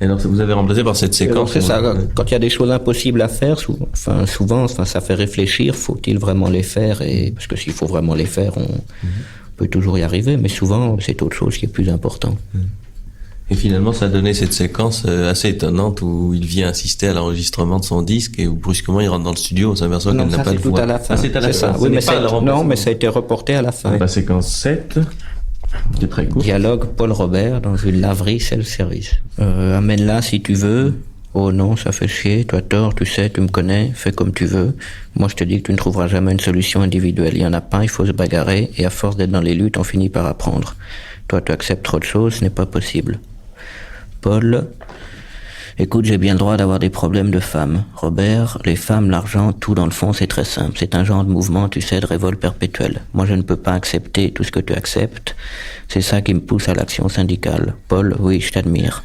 Et alors, vous avez remplacé par cette séquence. C'est ça. Quand il y a des choses impossibles à faire, souvent, ça fait réfléchir. Faut-il vraiment les faire? Parce que s'il faut vraiment les faire, on peut toujours y arriver. Mais souvent, c'est autre chose qui est plus important. Et finalement, ça a donné cette séquence assez étonnante où il vient assister à l'enregistrement de son disque et où brusquement il rentre dans le studio, on s'aperçoit qu'elle n'a pas de voix. Tout à la fin. C'est à la fin. Oui, mais ça a été reporté à la fin. La séquence 7. C'est très court. Dialogue Paul Robert dans une laverie self-service. Amène-la si tu veux. Oh non, ça fait chier. Toi tort, tu sais, tu me connais. Fais comme tu veux. Moi, je te dis que tu ne trouveras jamais une solution individuelle. Il y en a pas, il faut se bagarrer. Et à force d'être dans les luttes, on finit par apprendre. Toi, tu acceptes trop de choses, ce n'est pas possible. Paul. Écoute, j'ai bien le droit d'avoir des problèmes de femmes. Robert, les femmes, l'argent, tout dans le fond, c'est très simple. C'est un genre de mouvement, tu sais, de révolte perpétuelle. Moi, je ne peux pas accepter tout ce que tu acceptes. C'est ça qui me pousse à l'action syndicale. Paul, oui, je t'admire.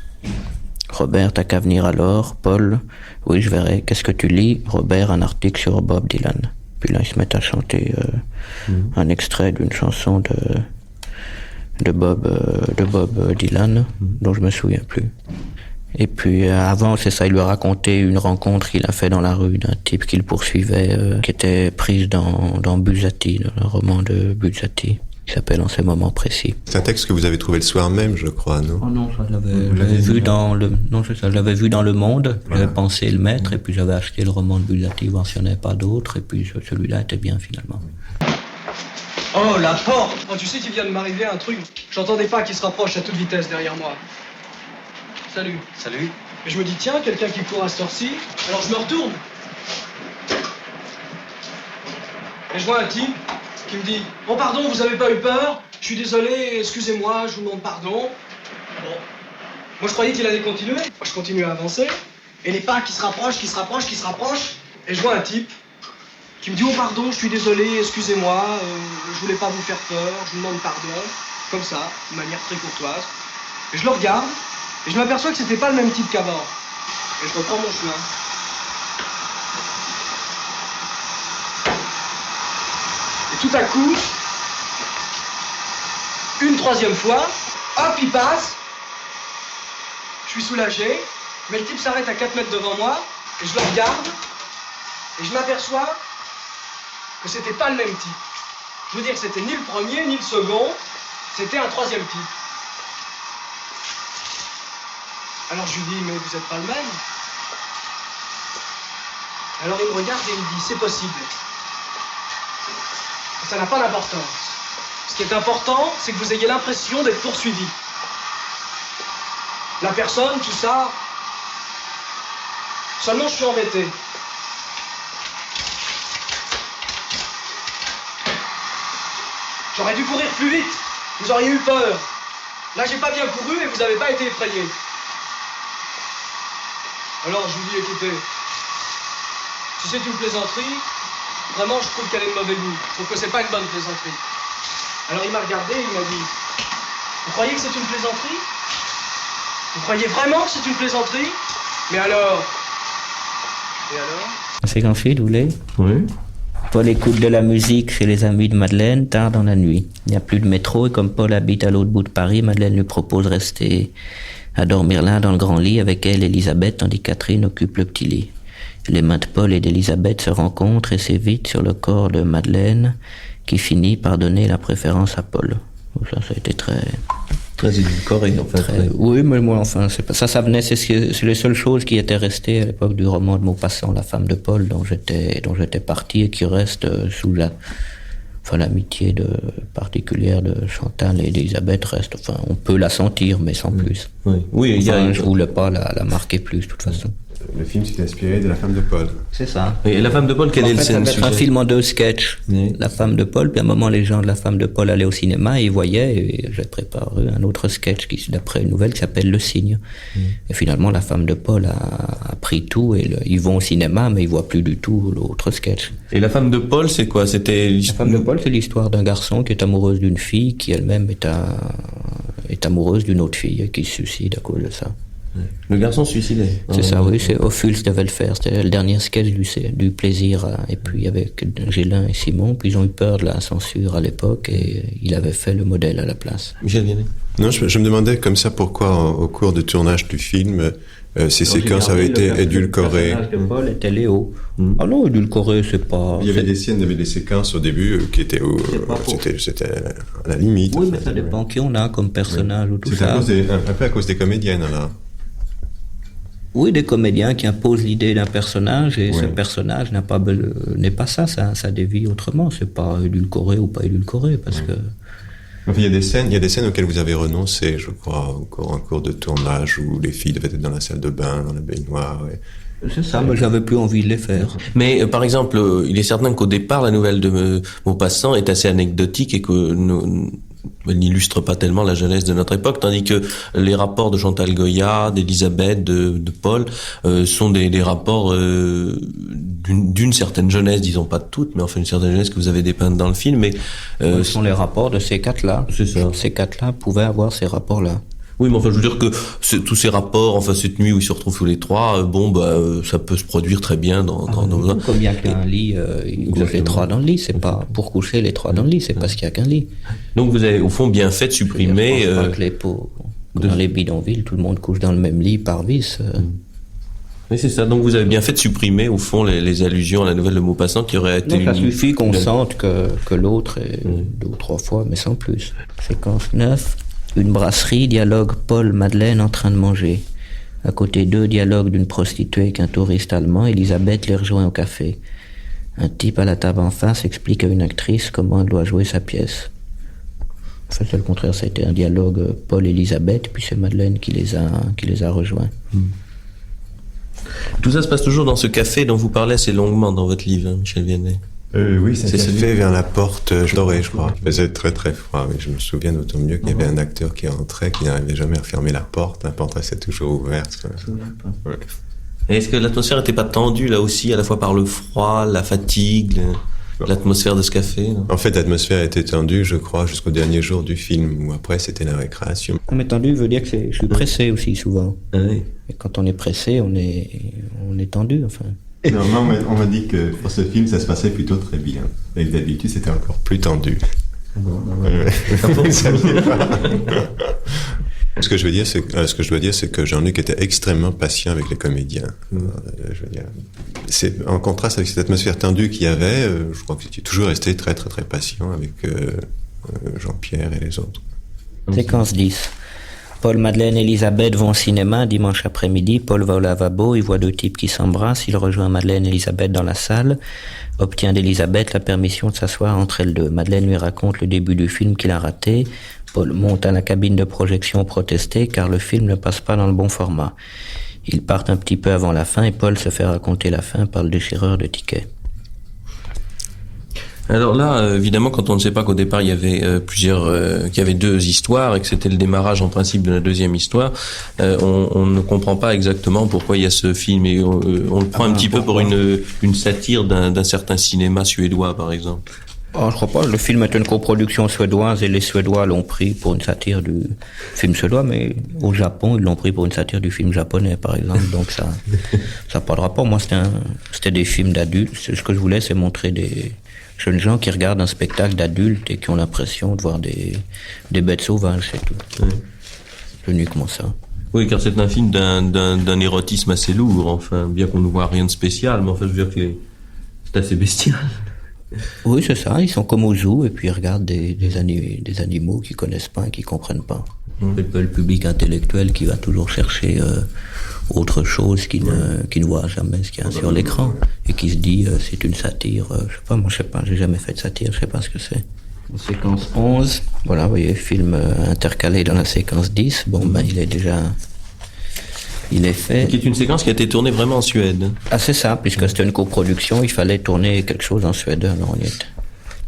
Robert, t'as qu'à venir alors. Paul, oui, je verrai. Qu'est-ce que tu lis? Robert, un article sur Bob Dylan. Puis là, ils se mettent à chanter un extrait d'une chanson de Bob Dylan, dont je me souviens plus. Et puis avant, c'est ça, il lui a raconté une rencontre qu'il a fait dans la rue d'un type qu'il poursuivait, qui était prise dans Buzzati, dans le roman de Buzzati, qui s'appelle En ces moments précis. C'est un texte que vous avez trouvé le soir même, je crois, non? Oh non, ça, je l'avais vu dans le... Non, c'est ça, je l'avais vu dans Le Monde, j'avais pensé le mettre, et puis j'avais acheté le roman de Buzzati, voir s'il n'y en avait pas d'autres, et puis celui-là était bien finalement. Oh, la porte! Oh, tu sais qu'il vient de m'arriver un truc. J'entendais pas qu'il se rapproche à toute vitesse derrière moi. Salut. Salut. Et je me dis, tiens, quelqu'un qui court à cette heure-ci. Alors je me retourne. Et je vois un type qui me dit, oh pardon, vous avez pas eu peur? Je suis désolé, excusez-moi, je vous demande pardon. Bon. Moi je croyais qu'il allait continuer. Moi je continue à avancer. Et les pas qui se rapprochent. Et je vois un type qui me dit, oh pardon, je suis désolé, excusez-moi, je voulais pas vous faire peur, je vous demande pardon. Comme ça, de manière très courtoise. Et je le regarde. Et je m'aperçois que c'était pas le même type qu'avant. Et je reprends mon chemin. Et tout à coup, une troisième fois, hop, il passe. Je suis soulagé, mais le type s'arrête à 4 mètres devant moi, et je le regarde, et je m'aperçois que c'était pas le même type. Je veux dire, c'était ni le premier, ni le second, c'était un troisième type. Alors je lui dis, mais vous êtes pas le même? Alors il me regarde et il me dit, c'est possible. Ça n'a pas d'importance. Ce qui est important, c'est que vous ayez l'impression d'être poursuivi. La personne, tout ça, seulement je suis embêté. J'aurais dû courir plus vite, vous auriez eu peur. Là j'ai pas bien couru et vous avez pas été effrayé. Alors je lui dis, écoutez, si c'est une plaisanterie, vraiment je trouve qu'elle est de mauvais goût. Je trouve que c'est pas une bonne plaisanterie. Alors il m'a regardé et il m'a dit, vous croyez que c'est une plaisanterie? Vous croyez vraiment que c'est une plaisanterie? Mais alors? Et alors? C'est quand suite, vous voulez? Oui. Paul écoute de la musique chez les amis de Madeleine tard dans la nuit. Il n'y a plus de métro et comme Paul habite à l'autre bout de Paris, Madeleine lui propose de rester à dormir là dans le grand lit avec elle, Elisabeth, tandis que Catherine occupe le petit lit. Les mains de Paul et d'Elisabeth se rencontrent et s'évitent sur le corps de Madeleine qui finit par donner la préférence à Paul. Ça a été très édulcoré, en fait. Oui, mais moi, enfin, ça venait, c'est les seules choses qui étaient restées à l'époque du roman de Maupassant, La femme de Paul, dont j'étais parti et qui reste Enfin, l'amitié particulière de Chantal et d'Elisabeth reste. Enfin, on peut la sentir, mais sans plus. Oui, je voulais pas la marquer plus, de toute façon. Le film s'est inspiré de La femme de Paul. C'est ça. Et La femme de Paul, quel est le scénario? sujet? Un film en 2 sketchs. Oui. La femme de Paul, puis à un moment, les gens de La femme de Paul allaient au cinéma et ils voyaient, et j'ai préparé un autre sketch d'après une nouvelle qui s'appelle Le Cygne. Et finalement, La femme de Paul a pris tout et ils vont au cinéma, mais ils voient plus du tout l'autre sketch. Et La femme de Paul, c'est quoi? La femme de Paul, c'est l'histoire d'un garçon qui est amoureuse d'une fille qui elle-même est amoureuse d'une autre fille qui se suicide à cause de ça. Le garçon suicidé. C'est ça, oui, c'est Ophuls devait le faire. C'était le dernier sketch du plaisir. Et puis avec Gélin et Simon, puis ils ont eu peur de la censure à l'époque et il avait fait le modèle à la place. Michel Vianney. Non, je me demandais comme ça pourquoi au cours de tournage du film, ces séquences avaient été édulcorées. Le personnage de Paul était Léo. Ah non, édulcoré, c'est pas... Il y avait des séquences au début qui étaient c'était à la limite. Oui, mais ça dépend qui on a comme personnage ou tout ça. C'est un peu à cause des comédiennes, alors. Oui, des comédiens qui imposent l'idée d'un personnage et ce personnage n'est pas ça dévie autrement. C'est pas édulcoré ou pas édulcoré parce que. Enfin, il y a des scènes auxquelles vous avez renoncé, je crois, en cours de tournage où les filles devaient être dans la salle de bain, dans la baignoire. C'est ça, mais j'avais plus envie de les faire. Mais par exemple, il est certain qu'au départ, la nouvelle de Maupassant est assez anecdotique et que elle n'illustre pas tellement la jeunesse de notre époque, tandis que les rapports de Chantal Goya, d'Elisabeth, de Paul sont des rapports d'une certaine jeunesse, disons pas de toute, mais enfin une certaine jeunesse que vous avez dépeinte dans le film. Mais ce sont les rapports de ces quatre-là. C'est ça. Ces quatre-là pouvaient avoir ces rapports-là. Oui, mais enfin, je veux dire que tous ces rapports, enfin, cette nuit où ils se retrouvent tous les trois, ça peut se produire très bien dans comme il y a qu'un lit, ils couchent les trois dans le lit, c'est pas pour coucher les trois dans le lit, c'est parce qu'il y a qu'un lit. Donc vous avez, au fond, bien fait de supprimer, dans les bidonvilles, tout le monde couche dans le même lit par vice. Oui, c'est ça. Donc vous avez bien fait de supprimer, au fond, les allusions à la nouvelle de Maupassant qui aurait été... Ça suffit qu'on sente que l'autre est 2 ou 3 fois, mais sans plus. Séquence 9. Une brasserie, dialogue Paul-Madeleine en train de manger. À côté d'eux, dialogue d'une prostituée avec un touriste allemand. Elisabeth les rejoint au café. Un type à la table en face explique à une actrice comment elle doit jouer sa pièce. En fait, c'est le contraire, ça a été un dialogue Paul-Elisabeth, puis c'est Madeleine qui les a rejoints. Tout ça se passe toujours dans ce café dont vous parlez assez longuement dans votre livre, hein, Michel Vianney. Oui, c'est fait vers la porte dorée, je crois. Il faisait très très froid, oui. Je me souviens d'autant mieux qu'il y avait un acteur qui rentrait, qui n'arrivait jamais à refermer la porte. La porte restait toujours ouverte. Ouais. Et est-ce que l'atmosphère n'était pas tendue là aussi, à la fois par le froid, la fatigue, l'atmosphère de ce café? Non? En fait, l'atmosphère était tendue, je crois, jusqu'au dernier jour du film, où après c'était la récréation. Mais tendu veut dire que je suis pressé aussi souvent. Ah oui. Et quand on est pressé, on est tendu, enfin. Non, mais on m'a dit que pour ce film, ça se passait plutôt très bien. Et d'habitude, c'était encore plus tendu. Ce que je dois dire, c'est que Jean-Luc était extrêmement patient avec les comédiens. Je veux dire, c'est en contraste avec cette atmosphère tendue qu'il y avait. Je crois que tu es toujours resté très très très patient avec Jean-Pierre et les autres. Séquence 10. Paul, Madeleine et Elisabeth vont au cinéma dimanche après-midi. Paul va au lavabo, il voit 2 types qui s'embrassent. Il rejoint Madeleine et Elisabeth dans la salle, obtient d'Elisabeth la permission de s'asseoir entre elles deux. Madeleine lui raconte le début du film qu'il a raté. Paul monte à la cabine de projection protester car le film ne passe pas dans le bon format. Ils partent un petit peu avant la fin et Paul se fait raconter la fin par le déchireur de tickets. Alors là, évidemment, quand on ne sait pas qu'au départ il y avait qu'il y avait 2 histoires et que c'était le démarrage en principe de la 2e histoire, on ne comprend pas exactement pourquoi il y a ce film et on le prend un petit peu pour une satire d'un certain cinéma suédois, par exemple. Oh, je crois pas. Le film est une coproduction suédoise et les Suédois l'ont pris pour une satire du film suédois, mais au Japon, ils l'ont pris pour une satire du film japonais, par exemple. Donc ça n'a pas de rapport. Moi, c'était des films d'adultes. Ce que je voulais, c'est montrer des jeunes gens qui regardent un spectacle d'adultes et qui ont l'impression de voir des bêtes sauvages, c'est tout. C'est uniquement ça. Oui, car c'est un film d'un érotisme assez lourd, enfin, bien qu'on ne voit rien de spécial, mais enfin, je veux dire que c'est assez bestial. Oui, c'est ça, ils sont comme au zoo et puis ils regardent des animaux qu'ils connaissent pas et qu'ils comprennent pas. Le public intellectuel qui va toujours chercher autre chose qui ne voit jamais ce qu'il y a sur l'écran et qui se dit c'est une satire. Je sais pas, j'ai jamais fait de satire, je sais pas ce que c'est. Séquence 11, voilà, vous voyez, film intercalé dans la séquence 10. Bon, il est fait. Qui est une séquence qui a été tournée vraiment en Suède. Ah, c'est ça, puisque c'était une coproduction, il fallait tourner quelque chose en Suède, alors on y était.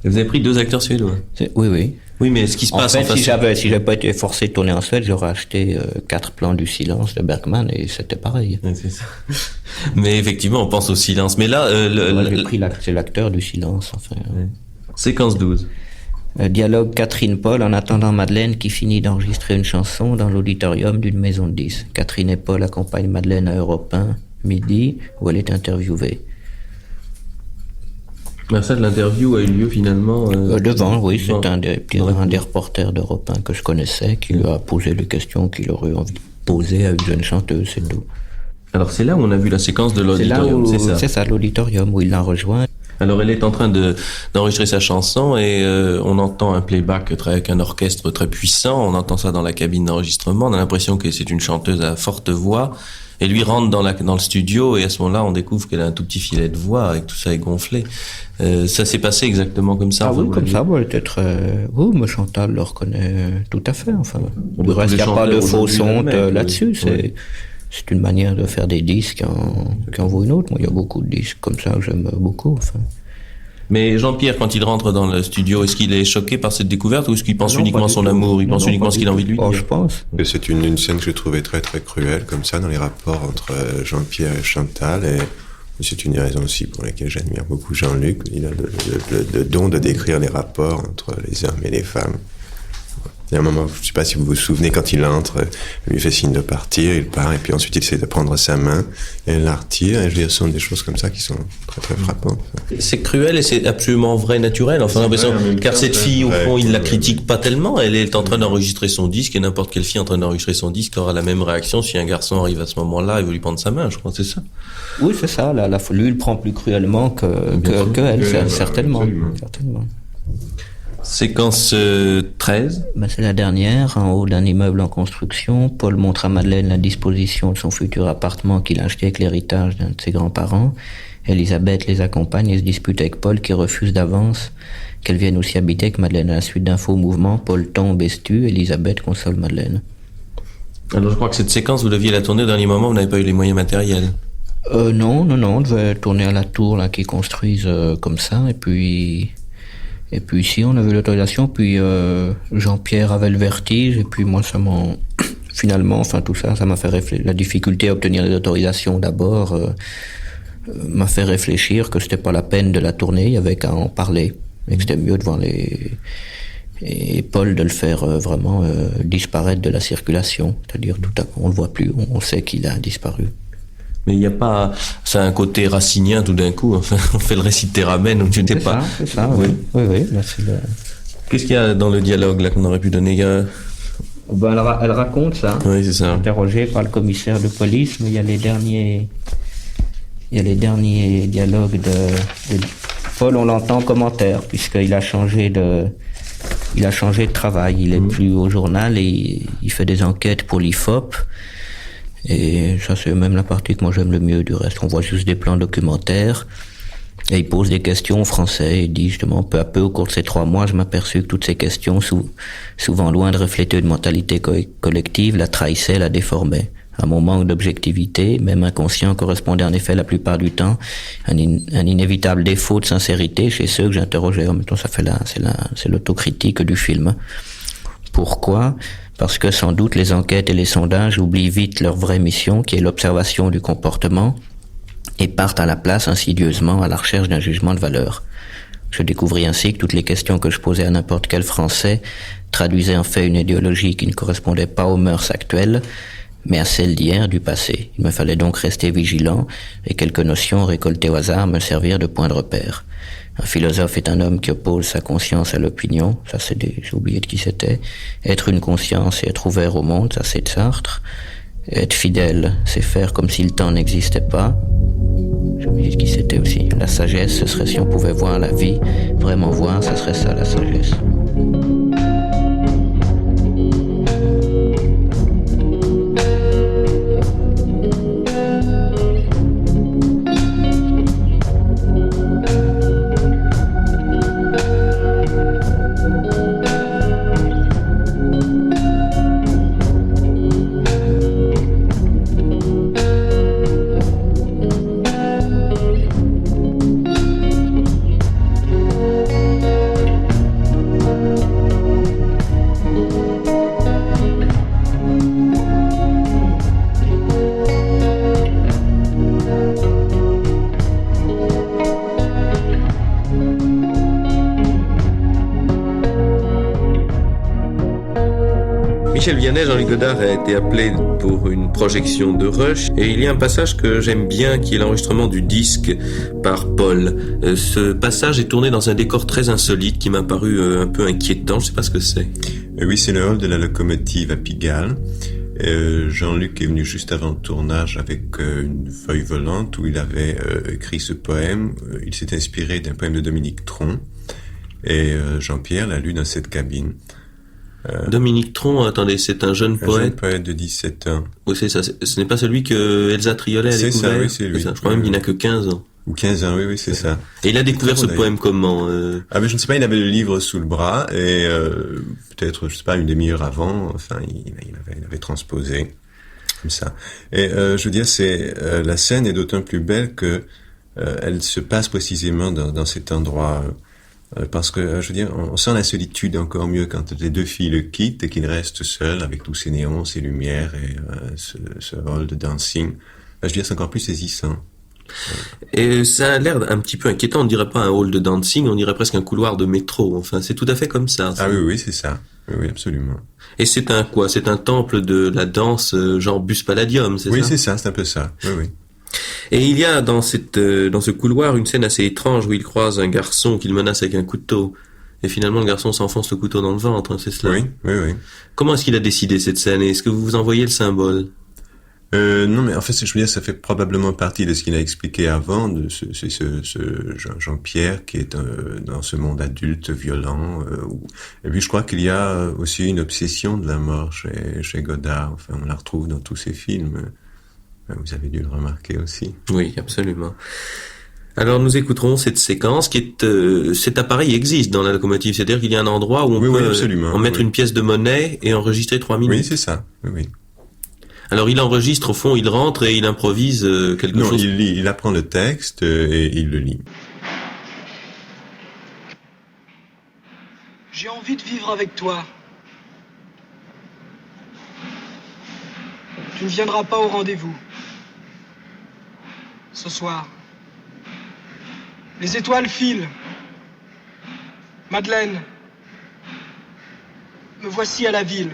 Et vous avez pris 2 acteurs suédois. Oui. Oui, mais ce qui se passe en fait, si j'avais pas été forcé de tourner en Suède, j'aurais acheté 4 plans du silence de Bergman et c'était pareil. Oui, c'est ça. Mais effectivement, on pense au silence. Mais là, j'ai pris c'est l'acteur du silence, enfin. Ouais. Séquence 12. Dialogue Catherine-Paul en attendant Madeleine qui finit d'enregistrer une chanson dans l'auditorium d'une maison de 10. Catherine et Paul accompagnent Madeleine à Europe 1, midi, où elle est interviewée. Ça, l'interview a eu lieu finalement... devant, oui, c'est un des reporters d'Europe 1 que je connaissais qui lui a posé les questions qu'il aurait envie de poser à une jeune chanteuse, c'est tout. Alors c'est là où on a vu la séquence de l'auditorium, c'est ça? C'est ça, l'auditorium, où il l'a rejoint. Alors elle est en train d'enregistrer sa chanson et on entend un playback avec un orchestre très puissant, on entend ça dans la cabine d'enregistrement, on a l'impression que c'est une chanteuse à forte voix, et lui rentre dans le studio et à ce moment-là on découvre qu'elle a un tout petit filet de voix et que tout ça est gonflé. Ça s'est passé exactement comme ça? Ah oui, comme ça, elle était très... Oui, mais Chantal le reconnaît tout à fait, enfin. Du reste, il n'y a pas de fausse honte là-dessus, c'est une manière de faire des disques qui en vaut une autre. Moi, il y a beaucoup de disques comme ça que j'aime beaucoup. Enfin. Mais Jean-Pierre, quand il rentre dans le studio, est-ce qu'il est choqué par cette découverte ou est-ce qu'il pense uniquement à son amour? Il pense uniquement à ce qu'il a envie de lui dire? Je pense. C'est une scène que je trouvais très très cruelle, comme ça, dans les rapports entre Jean-Pierre et Chantal. Et c'est une des raisons aussi pour lesquelles j'admire beaucoup Jean-Luc. Il a le don de décrire les rapports entre les hommes et les femmes. Il y a un moment, je ne sais pas si vous vous souvenez, quand il entre, il lui fait signe de partir, il part, et puis ensuite il essaie de prendre sa main, et elle la retire, et je veux dire, ce sont des choses comme ça qui sont très très frappantes. C'est cruel et c'est absolument vrai, naturel, enfin, l'impression, car cette fille, au fond, il la critique pas tellement, elle est en train d'enregistrer son disque, et n'importe quelle fille en train d'enregistrer son disque aura la même réaction si un garçon arrive à ce moment-là et veut lui prendre sa main, je crois, c'est ça? Oui, c'est ça, lui, il prend plus cruellement que elle, certainement. Séquence 13. C'est la dernière, en haut d'un immeuble en construction. Paul montre à Madeleine la disposition de son futur appartement qu'il a acheté avec l'héritage d'un de ses grands-parents. Elisabeth les accompagne et se dispute avec Paul qui refuse d'avance qu'elle vienne aussi habiter avec Madeleine. À la suite d'un faux mouvement, Paul tombe et se tue. Elisabeth console Madeleine. Alors je crois que cette séquence, vous deviez la tourner au dernier moment, vous n'avez pas eu les moyens matériels. Non, on devait tourner à la tour là qu'ils construisent comme ça, et puis ici on avait l'autorisation, puis Jean-Pierre avait le vertige, et puis moi finalement, enfin tout ça m'a fait réfléchir. La difficulté à obtenir les autorisations d'abord m'a fait réfléchir que c'était pas la peine de la tourner, il y avait qu'à en parler, et que c'était mieux de voir et Paul de le faire vraiment disparaître de la circulation, c'est-à-dire tout à coup on le voit plus, on sait qu'il a disparu. Mais il n'y a pas, ça a un côté racinien tout d'un coup, enfin, on fait le récit de Théramène où tu n'es pas. C'est ça, oui. Là, Qu'est-ce qu'il y a dans le dialogue là qu'on aurait pu donner? Elle raconte ça. Oui, c'est ça. Interrogée par le commissaire de police, mais il y a les derniers dialogues de Paul, on l'entend en commentaire, puisqu'il a changé de travail. Il est plus au journal et il fait des enquêtes pour l'IFOP. Et ça, c'est même la partie que moi j'aime le mieux. Du reste, on voit juste des plans documentaires. Et il pose des questions aux Français. Il dit justement, peu à peu, au cours de ces 3 mois, je m'aperçus que toutes ces questions, souvent loin de refléter une mentalité collective, la trahissaient, la déformaient. À mon manque d'objectivité, même inconscient, correspondait en effet la plupart du temps à un inévitable défaut de sincérité chez ceux que j'interrogeais. En même temps, c'est l'autocritique du film. Pourquoi ? Parce que sans doute les enquêtes et les sondages oublient vite leur vraie mission, qui est l'observation du comportement, et partent à la place insidieusement à la recherche d'un jugement de valeur. Je découvris ainsi que toutes les questions que je posais à n'importe quel Français traduisaient en fait une idéologie qui ne correspondait pas aux mœurs actuelles, mais à celles d'hier, du passé. Il me fallait donc rester vigilant, et quelques notions récoltées au hasard me servirent de point de repère. Un philosophe est un homme qui oppose sa conscience à l'opinion, ça j'ai oublié de qui c'était. Être une conscience et être ouvert au monde, ça c'est de Sartre. Être fidèle, c'est faire comme si le temps n'existait pas. J'ai oublié de qui c'était aussi. La sagesse, ce serait si on pouvait voir la vie, vraiment voir, ça serait ça la sagesse. Michel Vianney, Jean-Luc Godard a été appelé pour une projection de Rush et il y a un passage que j'aime bien qui est l'enregistrement du disque par Paul. Ce passage est tourné dans un décor très insolite qui m'a paru un peu inquiétant, je sais pas ce que c'est. Oui, c'est le hall de la locomotive à Pigalle. Jean-Luc est venu juste avant le tournage avec une feuille volante où il avait écrit ce poème. Il s'est inspiré d'un poème de Dominique Tron et Jean-Pierre l'a lu dans cette cabine. Dominique Tron, attendez, c'est un jeune poète. Un jeune poète de 17 ans. Oui, c'est ça. Ce n'est pas celui que Elsa Triolet a découvert. C'est ça, oui, c'est lui. Je crois même qu'il n'a que 15 ans. Ou 15 ans, oui, c'est ça. Et il a découvert ce poème comment Ah ben je ne sais pas, il avait le livre sous le bras et peut-être, je sais pas, une demi-heure avant, enfin, il avait transposé comme ça. Et je veux dire, la scène est d'autant plus belle que elle se passe précisément dans cet endroit. Parce que, je veux dire, on sent la solitude encore mieux quand les deux filles le quittent et qu'il reste seul avec tous ces néons, ces lumières et ce hall de dancing. Je veux dire, c'est encore plus saisissant. Et ça a l'air un petit peu inquiétant, on dirait pas un hall de dancing, on dirait presque un couloir de métro, enfin c'est tout à fait comme ça. Ah oui, c'est ça, oui, absolument. Et c'est un quoi? C'est un temple de la danse genre Bus Palladium, c'est ça? Oui, c'est ça, c'est un peu ça, oui. Et il y a dans ce couloir une scène assez étrange où il croise un garçon qu'il menace avec un couteau. Et finalement, le garçon s'enfonce le couteau dans le ventre, hein, c'est cela? Oui. Comment est-ce qu'il a décidé cette scène? Est-ce que vous en voyez le symbole? Non, mais en fait, je veux dire, ça fait probablement partie de ce qu'il a expliqué avant, de ce Jean-Pierre qui est dans ce monde adulte violent. Et puis, je crois qu'il y a aussi une obsession de la mort chez Godard. Enfin, on la retrouve dans tous ses films. Vous avez dû le remarquer aussi. Oui, absolument. Alors nous écouterons cette séquence qui est... cet appareil existe dans la locomotive, c'est-à-dire qu'il y a un endroit où on peut en mettre une pièce de monnaie et enregistrer 3 minutes. Oui, c'est ça, oui. Alors il enregistre, au fond, il rentre et il improvise quelque chose. Non, il apprend le texte et il le lit. J'ai envie de vivre avec toi. Tu ne viendras pas au rendez-vous. Ce soir. Les étoiles filent. Madeleine, me voici à la ville.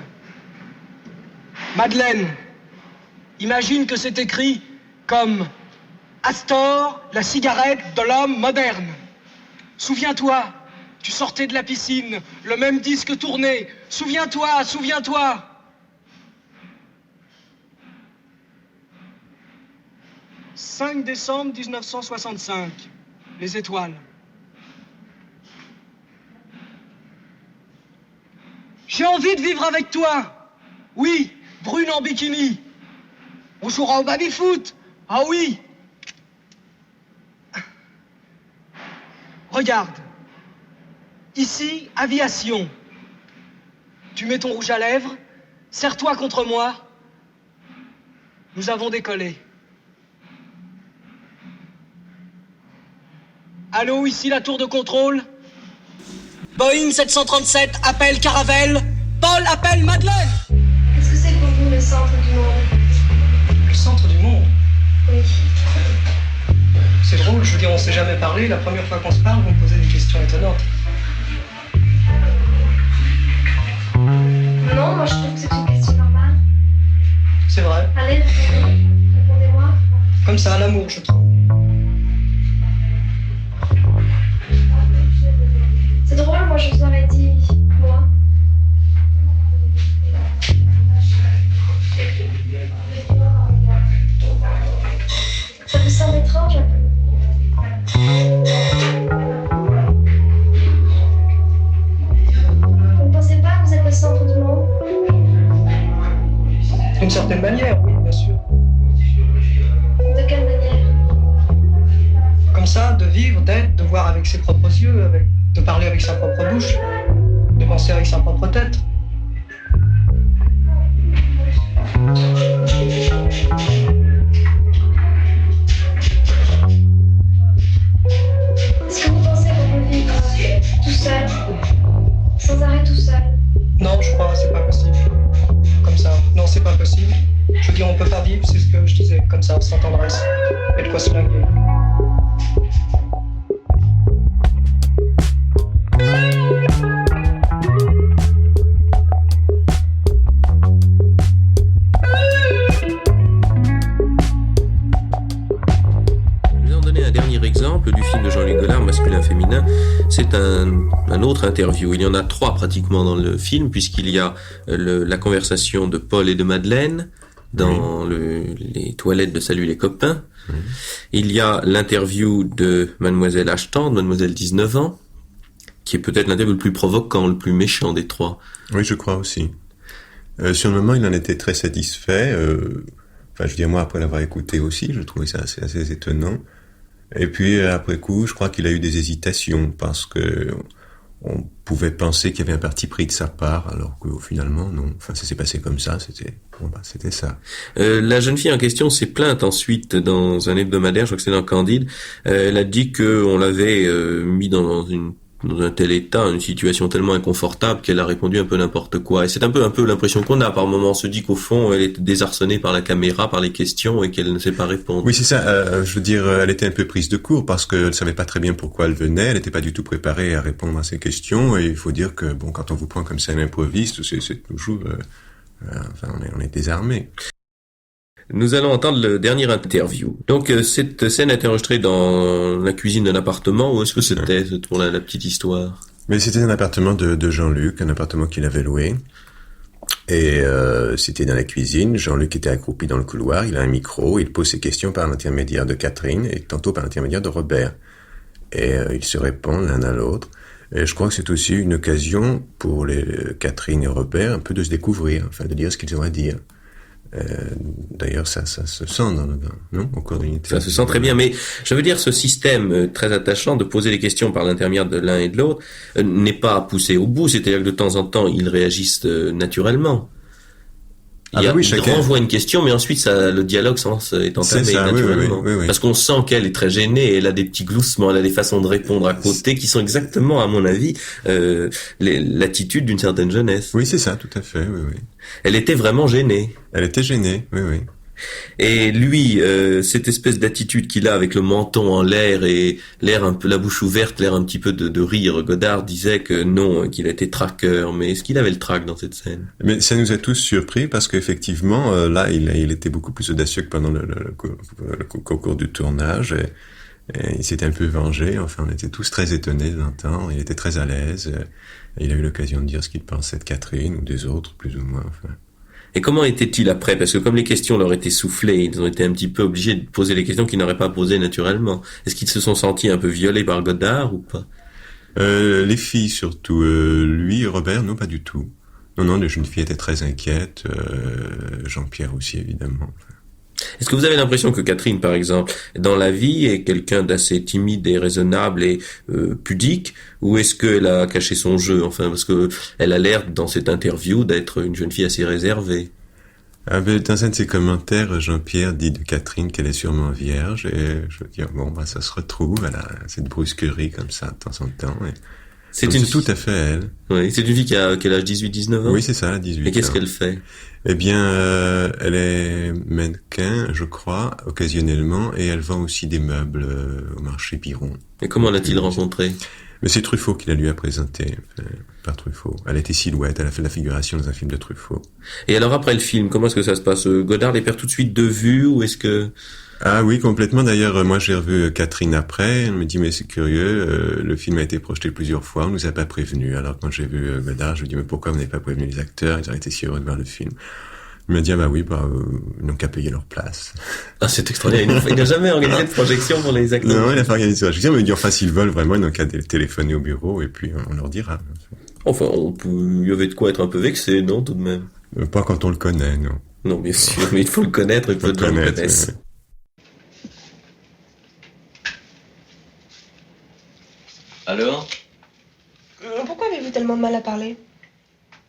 Madeleine, imagine que c'est écrit comme Astor, la cigarette de l'homme moderne. Souviens-toi, tu sortais de la piscine, le même disque tournait. Souviens-toi, souviens-toi. « 5 décembre 1965, les étoiles. J'ai envie de vivre avec toi. Oui, brune en bikini. On jouera au baby-foot. Ah oui. Regarde. Ici, aviation. Tu mets ton rouge à lèvres, serre-toi contre moi. Nous avons décollé. Allô, ici la tour de contrôle. Boeing 737 appelle Caravelle. Paul appelle Madeleine. Qu'est-ce que c'est pour vous le centre du monde? Le centre du monde? Oui. C'est drôle, je veux dire, on s'est jamais parlé. La première fois qu'on se parle, vous me posez des questions étonnantes. Non, moi je trouve que c'est une question normale. C'est vrai. Allez, répondez-moi. Comme ça, l'amour, je trouve. C'est drôle, moi je vous aurais dit, moi. Ça vous semble étrange un peu? Vous ne pensez pas que vous êtes le centre du monde? D'une certaine manière, oui, bien sûr. De quelle manière? Comme ça, de vivre, d'être, de voir avec ses propres yeux, de parler avec sa propre bouche, de penser avec sa propre tête. Est-ce que vous pensez qu'on peut vivre tout seul, sans arrêt tout seul? Non, je crois, c'est pas possible. Comme ça. Non, c'est pas possible. Je veux dire, on peut pas vivre, c'est ce que je disais, comme ça, sans tendresse. Et de quoi se linguer. exemple du film de Jean-Luc Godard, Masculin-Féminin, c'est un autre interview. Il y en a 3 pratiquement dans le film, puisqu'il y a la conversation de Paul et de Madeleine dans les toilettes de Salut les copains. Il y a l'interview de Mademoiselle Ashton, Mademoiselle 19 ans, qui est peut-être l'interview le plus provoquant, le plus méchant des 3. Oui, je crois aussi. Sur le moment, il en était très satisfait. Enfin, je veux dire, moi, après l'avoir écouté aussi, je trouvais ça assez étonnant. Et puis, après coup, je crois qu'il a eu des hésitations, parce que on pouvait penser qu'il y avait un parti pris de sa part, alors que finalement, non. Enfin, ça s'est passé comme ça, c'était ça. La jeune fille en question s'est plainte ensuite dans un hebdomadaire, je crois que c'est dans Candide. Elle a dit qu'on l'avait mis dans un tel état, une situation tellement inconfortable qu'elle a répondu un peu n'importe quoi. Et c'est un peu l'impression qu'on a par moment. On se dit qu'au fond, elle est désarçonnée par la caméra, par les questions, et qu'elle ne sait pas répondre. Oui, c'est ça. Je veux dire, elle était un peu prise de court parce qu'elle savait pas très bien pourquoi elle venait. Elle n'était pas du tout préparée à répondre à ces questions. Et il faut dire que, bon, quand on vous prend comme ça à l'improviste, c'est toujours... enfin, on est désarmé. Nous allons entendre le dernier interview. Donc, cette scène a été enregistrée dans la cuisine d'un appartement, ou est-ce que c'était pour la petite histoire? Mais c'était un appartement de Jean-Luc, un appartement qu'il avait loué. Et c'était dans la cuisine. Jean-Luc était accroupi dans le couloir, il a un micro, il pose ses questions par l'intermédiaire de Catherine et tantôt par l'intermédiaire de Robert. Et ils se répondent l'un à l'autre. Et je crois que c'est aussi une occasion pour Catherine et Robert un peu de se découvrir, enfin de dire ce qu'ils ont à dire. D'ailleurs, ça se sent au cours d'une interview. Ça se sent très bien, mais je veux dire, ce système très attachant de poser les questions par l'intermédiaire de l'un et de l'autre n'est pas poussé au bout, c'est-à-dire que de temps en temps, ils réagissent naturellement. Il renvoie une question, mais ensuite le dialogue est entamé naturellement. Oui. Parce qu'on sent qu'elle est très gênée, elle a des petits gloussements, elle a des façons de répondre à côté qui sont exactement, à mon avis, l'attitude d'une certaine jeunesse. Oui, c'est ça, tout à fait, oui. Elle était vraiment gênée. Elle était gênée, oui. Et lui, cette espèce d'attitude qu'il a avec le menton en l'air et l'air un peu, la bouche ouverte, l'air un petit peu de rire, Godard disait que non, qu'il était traqueur. Mais est-ce qu'il avait le trac dans cette scène? Mais ça nous a tous surpris parce qu'effectivement, là, il était beaucoup plus audacieux que pendant le cours du tournage. Et il s'était un peu vengé. Enfin, on était tous très étonnés de l'entendre. Il était très à l'aise. Et il a eu l'occasion de dire ce qu'il pensait de Catherine ou des autres, plus ou moins. Enfin. Et comment était-il après? Parce que comme les questions leur étaient soufflées, ils ont été un petit peu obligés de poser les questions qu'ils n'auraient pas posées naturellement. Est-ce qu'ils se sont sentis un peu violés par Godard ou pas? Les filles surtout. Lui, Robert, non, pas du tout. Non, les jeunes filles étaient très inquiètes. Jean-Pierre aussi, évidemment. Est-ce que vous avez l'impression que Catherine, par exemple, dans la vie, est quelqu'un d'assez timide et raisonnable et pudique, ou est-ce qu'elle a caché son jeu? Enfin, parce que elle a l'air, dans cette interview, d'être une jeune fille assez réservée. Dans un de ses commentaires, Jean-Pierre dit de Catherine qu'elle est sûrement vierge, et je veux dire, ça se retrouve, elle a cette brusquerie comme ça, de temps en temps. C'est tout à fait elle. Oui, c'est une fille qui a quel âge, 18-19 ans? Oui, c'est ça, 18 ans. Et qu'est-ce qu'elle fait? Eh bien, elle est mannequin, je crois, occasionnellement, et elle vend aussi des meubles au marché Piron. Et comment l'a-t-il rencontrée? Mais c'est Truffaut qui la lui a présenté, par Truffaut. Elle était Silhouette, elle a fait la figuration dans un film de Truffaut. Et alors après le film, comment est-ce que ça se passe? Godard les perd tout de suite de vue, ou est-ce que... Ah oui, complètement. D'ailleurs, moi j'ai revu Catherine après, elle me dit mais c'est curieux, le film a été projeté plusieurs fois, on nous a pas prévenu. Alors quand j'ai vu Godard, je lui dis mais pourquoi vous n'avez pas prévenu les acteurs? Ils auraient été si heureux de voir le film. Il m'a dit ils n'ont qu'à payer leur place. Ah, c'est extraordinaire. Il n'a jamais organisé de projection pour les acteurs. Non, il n'a pas organisé de projection, mais il dit enfin s'ils veulent vraiment, ils n'ont qu'à téléphoner au bureau et puis on leur dira. Enfin, il y avait de quoi être un peu vexé, non, tout de même? Pas quand on le connaît, non. Non, bien sûr, mais il faut le connaître, il faut que les gens le connaissent. Ouais. Alors? Pourquoi avez-vous tellement de mal à parler?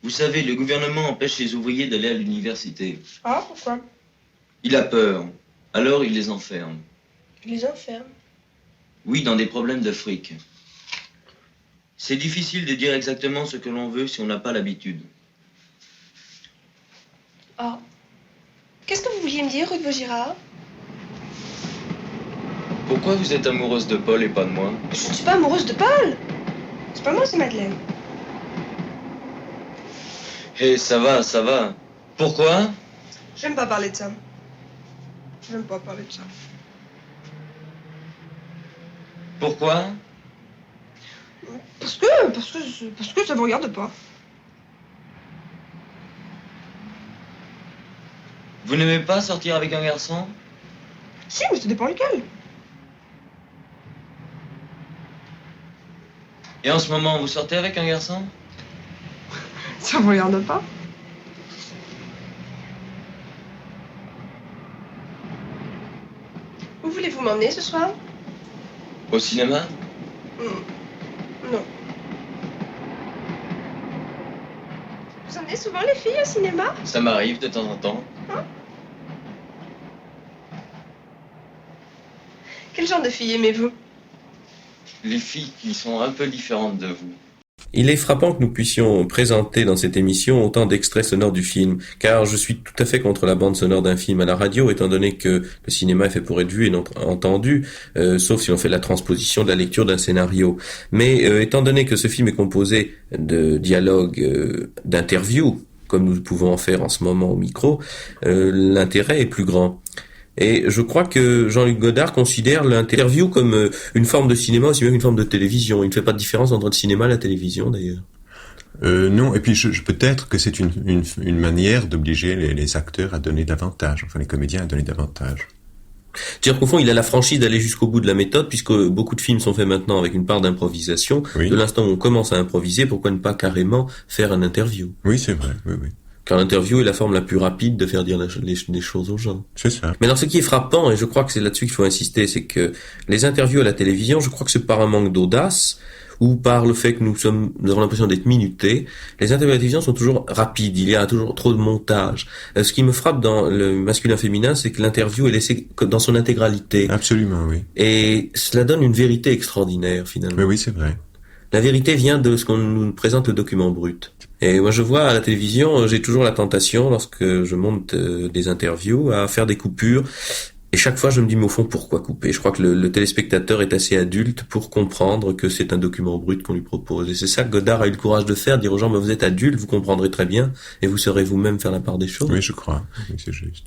Vous savez, le gouvernement empêche les ouvriers d'aller à l'université. Ah, pourquoi? Il a peur. Alors il les enferme. Il les enferme? Oui, dans des problèmes de fric. C'est difficile de dire exactement ce que l'on veut si on n'a pas l'habitude. Ah. Qu'est-ce que vous vouliez me dire, Ruth Vaugirard? Pourquoi vous êtes amoureuse de Paul et pas de moi? Je ne suis pas amoureuse de Paul. C'est pas moi, c'est Madeleine. Hé, ça va. Pourquoi? J'aime pas parler de ça. J'aime pas parler de ça. Pourquoi? Parce que ça me regarde pas. Vous n'aimez pas sortir avec un garçon? Si, mais ça dépend lequel. Et en ce moment, vous sortez avec un garçon? Ça me regarde pas. Où voulez-vous m'emmener ce soir? Au cinéma? Non. Vous emmenez souvent les filles au cinéma? Ça m'arrive de temps en temps. Quel genre de filles aimez-vous? Les filles qui sont un peu différentes de vous. Il est frappant que nous puissions présenter dans cette émission autant d'extraits sonores du film, car je suis tout à fait contre la bande sonore d'un film à la radio, étant donné que le cinéma est fait pour être vu et non entendu, sauf si on fait la transposition de la lecture d'un scénario. Mais étant donné que ce film est composé de dialogues, d'interviews, comme nous pouvons en faire en ce moment au micro, l'intérêt est plus grand. Et je crois que Jean-Luc Godard considère l'interview comme une forme de cinéma aussi bien qu'une forme de télévision. Il ne fait pas de différence entre le cinéma et la télévision, d'ailleurs. Non, et puis peut-être que c'est une manière d'obliger les acteurs à donner davantage, enfin les comédiens à donner davantage. C'est-à-dire qu'au fond, il a la franchise d'aller jusqu'au bout de la méthode, puisque beaucoup de films sont faits maintenant avec une part d'improvisation. Oui. De l'instant où on commence à improviser, pourquoi ne pas carrément faire un interview? Oui, c'est vrai, oui. Car l'interview est la forme la plus rapide de faire dire les choses aux gens. C'est ça. Mais alors, ce qui est frappant, et je crois que c'est là-dessus qu'il faut insister, c'est que les interviews à la télévision, je crois que c'est par un manque d'audace, ou par le fait que nous avons l'impression d'être minutés. Les interviews à la télévision sont toujours rapides, il y a toujours trop de montage. Ce qui me frappe dans le masculin-féminin, c'est que l'interview est laissée dans son intégralité. Absolument, oui. Et cela donne une vérité extraordinaire, finalement. Mais oui, c'est vrai. La vérité vient de ce qu'on nous présente, le document brut. Et moi, je vois à la télévision, j'ai toujours la tentation, lorsque je monte des interviews, à faire des coupures. Et chaque fois, je me dis, mais au fond, pourquoi couper? Je crois que le téléspectateur est assez adulte pour comprendre que c'est un document brut qu'on lui propose. Et c'est ça que Godard a eu le courage de faire, dire aux gens, mais vous êtes adulte, vous comprendrez très bien, et vous saurez vous-même faire la part des choses. Oui, je crois. Oui, c'est juste.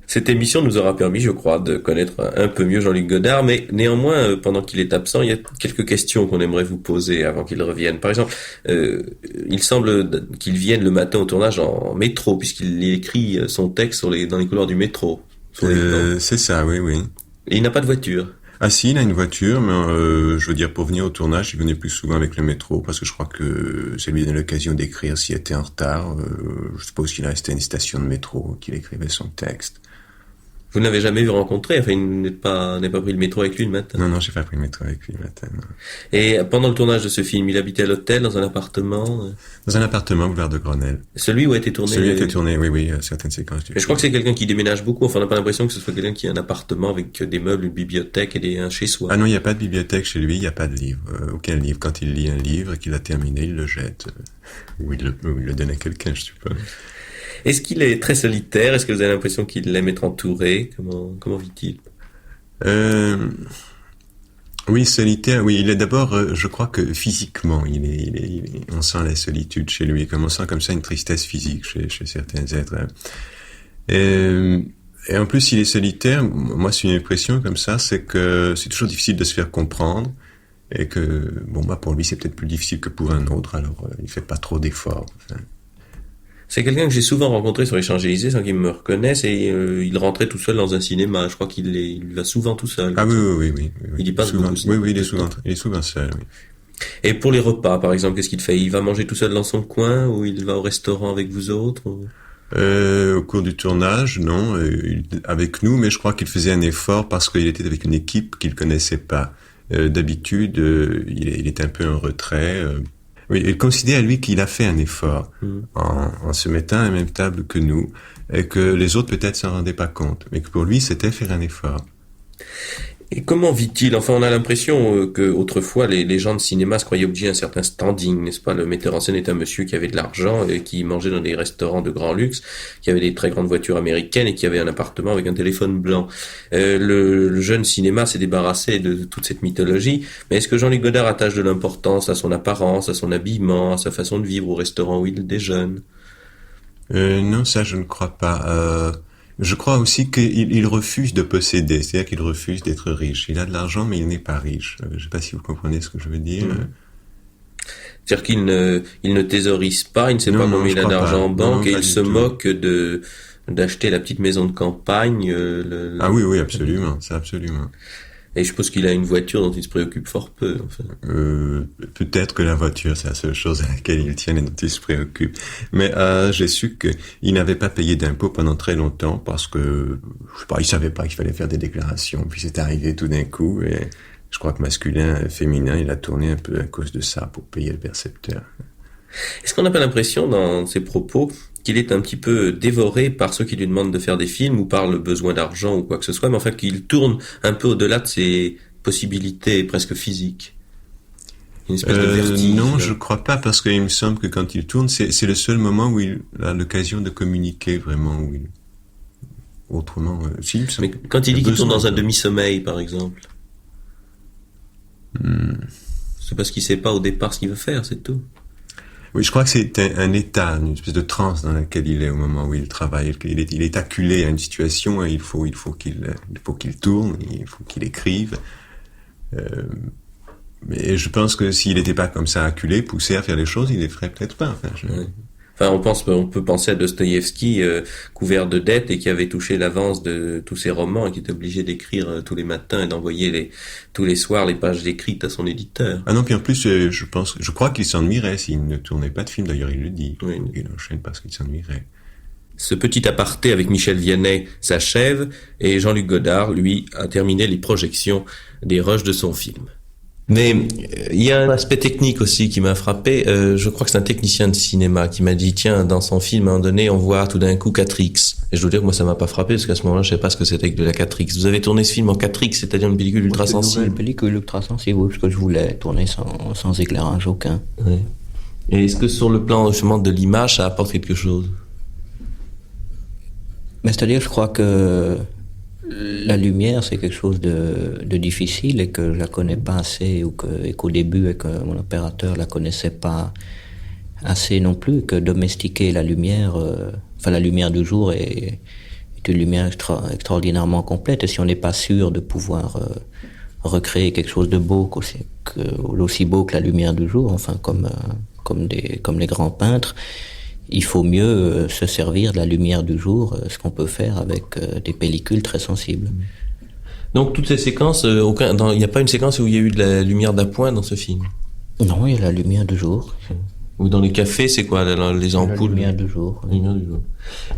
Cette émission nous aura permis, je crois, de connaître un peu mieux Jean-Luc Godard, mais néanmoins, pendant qu'il est absent, il y a quelques questions qu'on aimerait vous poser avant qu'il revienne. Par exemple, il semble qu'il vienne le matin au tournage en métro, puisqu'il écrit son texte dans les couloirs du métro. C'est ça, oui. Et il n'a pas de voiture. Ah si, il a une voiture, mais je veux dire, pour venir au tournage, il venait plus souvent avec le métro, parce que je crois que ça lui donnait l'occasion d'écrire s'il était en retard. Je suppose qu'il restait à une station de métro, qu'il écrivait son texte. Vous ne l'avez jamais vu rencontrer, enfin, il n'est pas pris le métro avec lui le matin. Non, j'ai pas pris le métro avec lui le matin, non. Et pendant le tournage de ce film, il habitait à l'hôtel, dans un appartement? Dans un appartement, boulevard de Grenelle. Celui où a été tourné? Celui où a été tourné, oui, certaines séquences du film. Je crois que c'est quelqu'un qui déménage beaucoup, enfin, on n'a pas l'impression que ce soit quelqu'un qui a un appartement avec des meubles, une bibliothèque et un chez-soi. Ah non, il n'y a pas de bibliothèque chez lui, il n'y a pas de livre, aucun livre. Quand il lit un livre et qu'il a terminé, il le jette. Ou il le donne à quelqu'un, je suppose. Est-ce qu'il est très solitaire? Est-ce que vous avez l'impression qu'il aime être entouré? Comment vit-il? Oui, solitaire, oui. Il est d'abord, je crois que physiquement, on sent la solitude chez lui, comme on sent comme ça une tristesse physique chez certains êtres. Et en plus, il est solitaire. Moi, c'est une impression comme ça, c'est que c'est toujours difficile de se faire comprendre. Et que, pour lui, c'est peut-être plus difficile que pour un autre, alors il fait pas trop d'efforts. Enfin. C'est quelqu'un que j'ai souvent rencontré sur les Champs-Élysées sans qu'il me reconnaisse et il rentrait tout seul dans un cinéma. Je crois qu'il va souvent tout seul. Ah oui. Il y passe souvent, beaucoup. Oui, il est souvent seul, oui. Et pour les repas, par exemple, qu'est-ce qu'il fait? Il va manger tout seul dans son coin ou il va au restaurant avec vous autres? Au cours du tournage, non, avec nous, mais je crois qu'il faisait un effort parce qu'il était avec une équipe qu'il connaissait pas. D'habitude, il est un peu en retrait. Oui, il considère lui qu'il a fait un effort en se mettant à la même table que nous, et que les autres peut-être s'en rendaient pas compte, mais que pour lui c'était faire un effort. Et comment vit-il? Enfin, on a l'impression que autrefois les gens de cinéma se croyaient obligés à un certain standing, n'est-ce pas? Le metteur en scène est un monsieur qui avait de l'argent et qui mangeait dans des restaurants de grand luxe, qui avait des très grandes voitures américaines et qui avait un appartement avec un téléphone blanc. Le jeune cinéma s'est débarrassé de toute cette mythologie. Mais est-ce que Jean-Luc Godard attache de l'importance à son apparence, à son habillement, à sa façon de vivre au restaurant où il déjeune? Non, ça je ne crois pas. Je crois aussi qu'il refuse de posséder, c'est-à-dire qu'il refuse d'être riche. Il a de l'argent, mais il n'est pas riche. Je ne sais pas si vous comprenez ce que je veux dire. C'est-à-dire qu'il ne thésaurise pas, il ne sait pas combien il a d'argent en banque, et il se moque d'acheter la petite maison de campagne. Ah oui, absolument, c'est absolument. Et je suppose qu'il a une voiture dont il se préoccupe fort peu, en fait. Peut-être que la voiture, c'est la seule chose à laquelle il tient et dont il se préoccupe. Mais j'ai su qu'il n'avait pas payé d'impôts pendant très longtemps parce que, je sais pas, il savait pas qu'il fallait faire des déclarations. Puis c'est arrivé tout d'un coup et je crois que masculin, féminin, il a tourné un peu à cause de ça pour payer le percepteur. Est-ce qu'on n'a pas l'impression dans ses propos qu'il est un petit peu dévoré par ceux qui lui demandent de faire des films ou par le besoin d'argent ou quoi que ce soit, mais en fait qu'il tourne un peu au-delà de ses possibilités presque physiques? Une espèce de vertige. Non, je crois pas, parce qu'il me semble que quand il tourne, c'est le seul moment où il a l'occasion de communiquer vraiment, autrement. Si, mais quand il dit qu'il tourne dans un demi-sommeil, par exemple, c'est parce qu'il sait pas au départ ce qu'il veut faire, c'est tout. Oui, je crois que c'est un état, une espèce de transe dans laquelle il est au moment où il travaille. Il est acculé à une situation et il faut qu'il tourne, il faut qu'il écrive. Mais je pense que s'il n'était pas comme ça acculé, poussé à faire les choses, il les ferait peut-être pas. On peut penser à Dostoïevski, couvert de dettes et qui avait touché l'avance de tous ses romans et qui était obligé d'écrire tous les matins et d'envoyer tous les soirs les pages écrites à son éditeur. Ah non, puis en plus, je crois qu'il s'ennuierait s'il ne tournait pas de film. D'ailleurs, il le dit. Oui. Il enchaîne parce qu'il s'ennuierait. Ce petit aparté avec Michel Vianney s'achève et Jean-Luc Godard, lui, a terminé les projections des rushs de son film. Mais il y a un aspect technique aussi qui m'a frappé. Je crois que c'est un technicien de cinéma qui m'a dit, tiens, dans son film, à un moment donné, on voit tout d'un coup 4X. Et je dois dire que moi, ça m'a pas frappé, parce qu'à ce moment-là, je savais pas ce que c'était que de la 4X. Vous avez tourné ce film en 4X, c'est-à-dire une pellicule ultra sensible. Une pellicule ultra sensible, parce que je voulais tourner sans éclairage aucun. Oui. Et est-ce que sur le plan, justement, de l'image, ça apporte quelque chose? Mais c'est-à-dire, je crois que la lumière, c'est quelque chose de difficile et que je la connais pas assez, et qu'au début, et que mon opérateur la connaissait pas assez non plus, que domestiquer la lumière, la lumière du jour est une lumière extraordinairement complète, et si on n'est pas sûr de pouvoir recréer quelque chose de beau, aussi beau que la lumière du jour, comme les grands peintres, il faut mieux se servir de la lumière du jour, ce qu'on peut faire avec des pellicules très sensibles. Donc toutes ces séquences, il n'y a pas une séquence où il y a eu de la lumière d'appoint dans ce film? Non, il y a la lumière du jour. Ou dans les cafés, c'est quoi, les ampoules? La lumière du jour. La lumière du jour.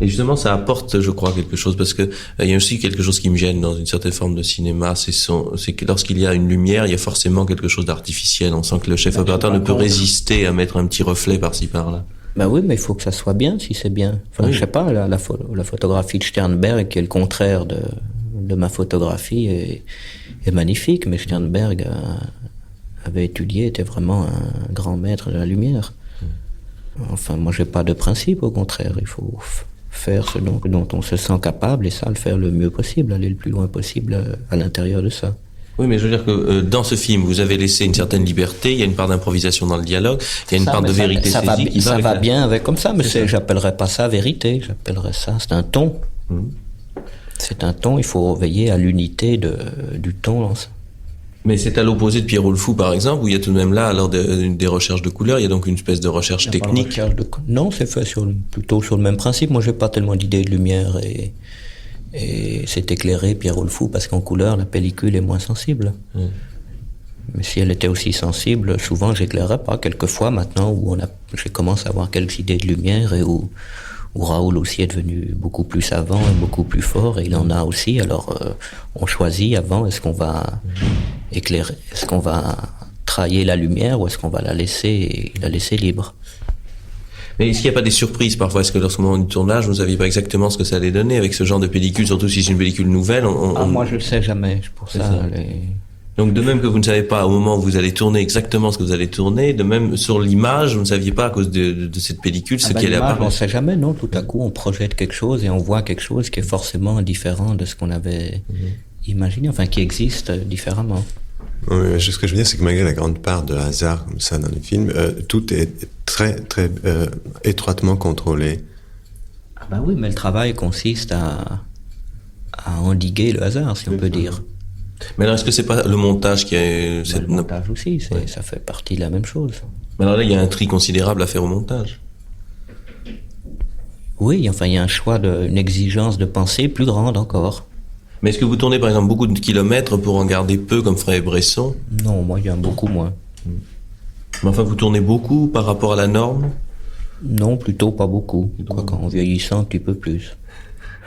Et justement, ça apporte, je crois, quelque chose, parce que il y a aussi quelque chose qui me gêne dans une certaine forme de cinéma, c'est que lorsqu'il y a une lumière, il y a forcément quelque chose d'artificiel. On sent que le chef opérateur ne peut résister à mettre un petit reflet par-ci par-là. Ben oui, mais il faut que ça soit bien, si c'est bien. Oui. Je sais pas, la photographie de Sternberg, qui est le contraire de ma photographie, est magnifique, mais Sternberg avait étudié, était vraiment un grand maître de la lumière. Enfin, moi, j'ai pas de principe, au contraire. Il faut faire ce dont on se sent capable, et ça, le faire le mieux possible, aller le plus loin possible à l'intérieur de ça. Oui, mais je veux dire que dans ce film, vous avez laissé une certaine liberté, il y a une part d'improvisation dans le dialogue, il y a une part de vérité saisie qui va avec ça. Ça va bien avec comme ça, mais j'appellerais pas ça vérité, j'appellerais ça, c'est un ton. C'est un ton, il faut veiller à l'unité du ton. Mais c'est à l'opposé de Pierrot le Fou, par exemple, où il y a tout de même là, alors des recherches de couleurs, il y a donc une espèce de recherche technique. Non, c'est fait plutôt sur le même principe. Moi, j'ai pas tellement d'idées de lumière et c'est éclairé Pierrot le Fou parce qu'en couleur la pellicule est moins sensible. Mais si elle était aussi sensible, souvent j'éclairerais pas. Quelquefois maintenant où je commence à avoir quelques idées de lumière et où Raoul aussi est devenu beaucoup plus savant et beaucoup plus fort, et il en a aussi. Alors on choisit avant, est-ce qu'on va éclairer, est-ce qu'on va trahir la lumière ou est-ce qu'on va la laisser libre. Mais est-ce qu'il n'y a pas des surprises parfois? Est-ce que lorsqu'au moment du tournage, vous ne saviez pas exactement ce que ça allait donner avec ce genre de pellicule, surtout si c'est une pellicule nouvelle? Moi, je ne le sais jamais. Pour ça. Donc, de même que vous ne savez pas au moment où vous allez tourner exactement ce que vous allez tourner, de même sur l'image, vous ne saviez pas à cause de cette pellicule ce qui allait apparaître. On ne sait jamais, non. Tout à coup, on projette quelque chose et on voit quelque chose qui est forcément différent de ce qu'on avait imaginé, enfin qui existe différemment. Oui, ce que je veux dire, c'est que malgré la grande part de hasard comme ça dans les films, tout est très, très étroitement contrôlé. Ah ben oui, mais le travail consiste à endiguer le hasard, si on peut dire. Mais alors, est-ce que c'est pas le montage qui est... Le montage aussi, ça fait partie de la même chose. Mais alors là, il y a un tri considérable à faire au montage. Oui, enfin, il y a un choix, une exigence de pensée plus grande encore. Mais est-ce que vous tournez, par exemple, beaucoup de kilomètres pour en garder peu, comme ferait Bresson? Non, moi, il y a beaucoup moins. Mais enfin, vous tournez beaucoup par rapport à la norme? Non, plutôt pas beaucoup. En vieillissant, un petit peu plus.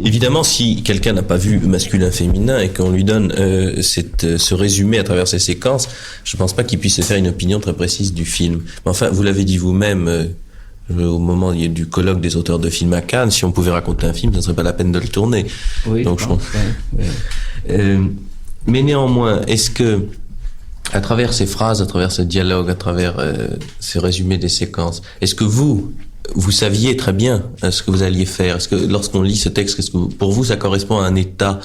Évidemment, si quelqu'un n'a pas vu masculin-féminin et qu'on lui donne ce résumé à travers ces séquences, je ne pense pas qu'il puisse se faire une opinion très précise du film. Mais enfin, vous l'avez dit vous-même au moment du colloque des auteurs de films à Cannes, si on pouvait raconter un film, ça ne serait pas la peine de le tourner. Oui, donc, je pense. Mais néanmoins, est-ce que, à travers ces phrases, à travers ce dialogue, à travers ce résumé des séquences, est-ce que vous saviez très bien ce que vous alliez faire? Est-ce que lorsqu'on lit ce texte, est-ce que pour vous ça correspond à un état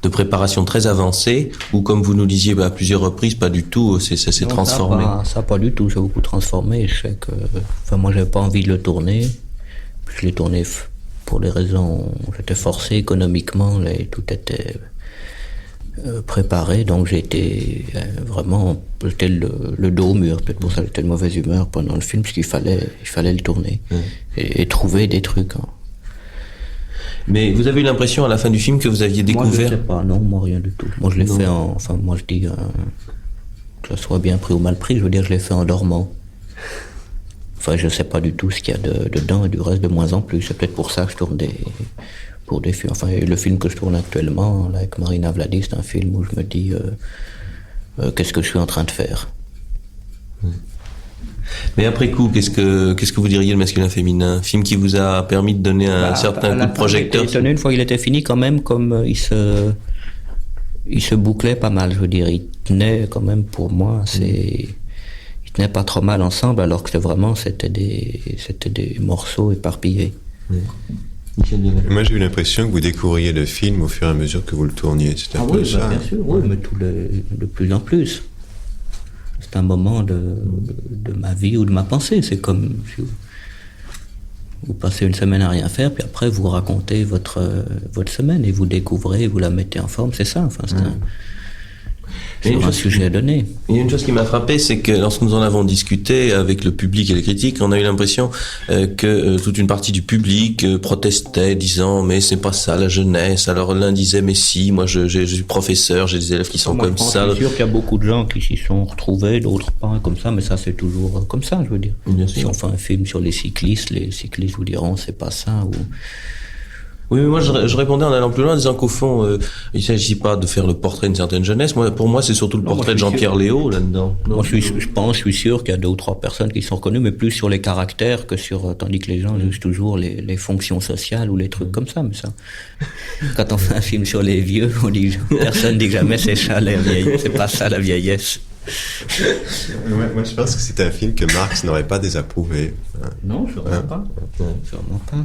de préparation très avancé, ou comme vous nous disiez à plusieurs reprises, pas du tout, c'est transformé? Ça pas du tout, c'est beaucoup transformé. Je sais que, moi j'avais pas envie de le tourner, puis je l'ai tourné pour des raisons, j'étais forcé économiquement, là, et tout était préparé, donc j'étais vraiment, j'étais le dos au mur, peut-être pour ça j'étais de mauvaise humeur pendant le film, parce qu'il fallait le tourner et trouver des trucs. Hein. Mais vous avez eu l'impression à la fin du film que vous aviez découvert? Moi je sais pas, non, moi rien du tout. Moi je l'ai fait moi je dis que ça soit bien pris ou mal pris, je veux dire je l'ai fait en dormant. Enfin je sais pas du tout ce qu'il y a dedans, et du reste de moins en plus, c'est peut-être pour ça que je tourne pour des films. Enfin, le film que je tourne actuellement, là, avec Marina Vladi, c'est un film où je me dis qu'est-ce que je suis en train de faire. Mais après coup, qu'est-ce que vous diriez le masculin-féminin? Film qui vous a permis de donner un certain coup de projecteur? J'étais étonné, une fois qu'il était fini, quand même, comme il se bouclait pas mal, je veux dire. Il tenait quand même, pour moi, il tenait pas trop mal ensemble, alors que c'était des morceaux éparpillés. Moi, j'ai eu l'impression que vous découvriez le film au fur et à mesure que vous le tourniez. C'était un peu ça. Bien sûr, oui, mais de plus en plus. C'est un moment de ma vie ou de ma pensée. C'est comme si vous passez une semaine à rien faire, puis après vous racontez votre semaine et vous découvrez, vous la mettez en forme. C'est ça. Enfin, c'est un sujet donné. Il y a une chose qui m'a frappé, c'est que lorsque nous en avons discuté avec le public et les critiques, on a eu l'impression que toute une partie du public protestait, disant mais c'est pas ça la jeunesse. Alors l'un disait mais si, moi je suis professeur, j'ai des élèves qui sont comme ça. C'est sûr qu'il y a beaucoup de gens qui s'y sont retrouvés, d'autres pas comme ça, mais ça c'est toujours comme ça, je veux dire. Bien sûr. Si on fait un film sur les cyclistes vous diront c'est pas ça ou... Oui, mais moi je répondais en allant plus loin en disant qu'au fond, il ne s'agit pas de faire le portrait d'une certaine jeunesse. Pour moi, c'est surtout le portrait de Jean-Pierre Léaud là-dedans. Moi, je suis sûr qu'il y a 2 ou 3 personnes qui sont reconnues, mais plus sur les caractères que sur... Tandis que les gens jugent toujours les fonctions sociales ou les trucs comme ça. Mais ça, quand on fait un film sur les vieux, personne dit jamais c'est ça la vieillesse, c'est pas ça la vieillesse. Moi, je pense que c'est un film que Marx n'aurait pas désapprouvé. Non, sûrement pas. Sûrement pas.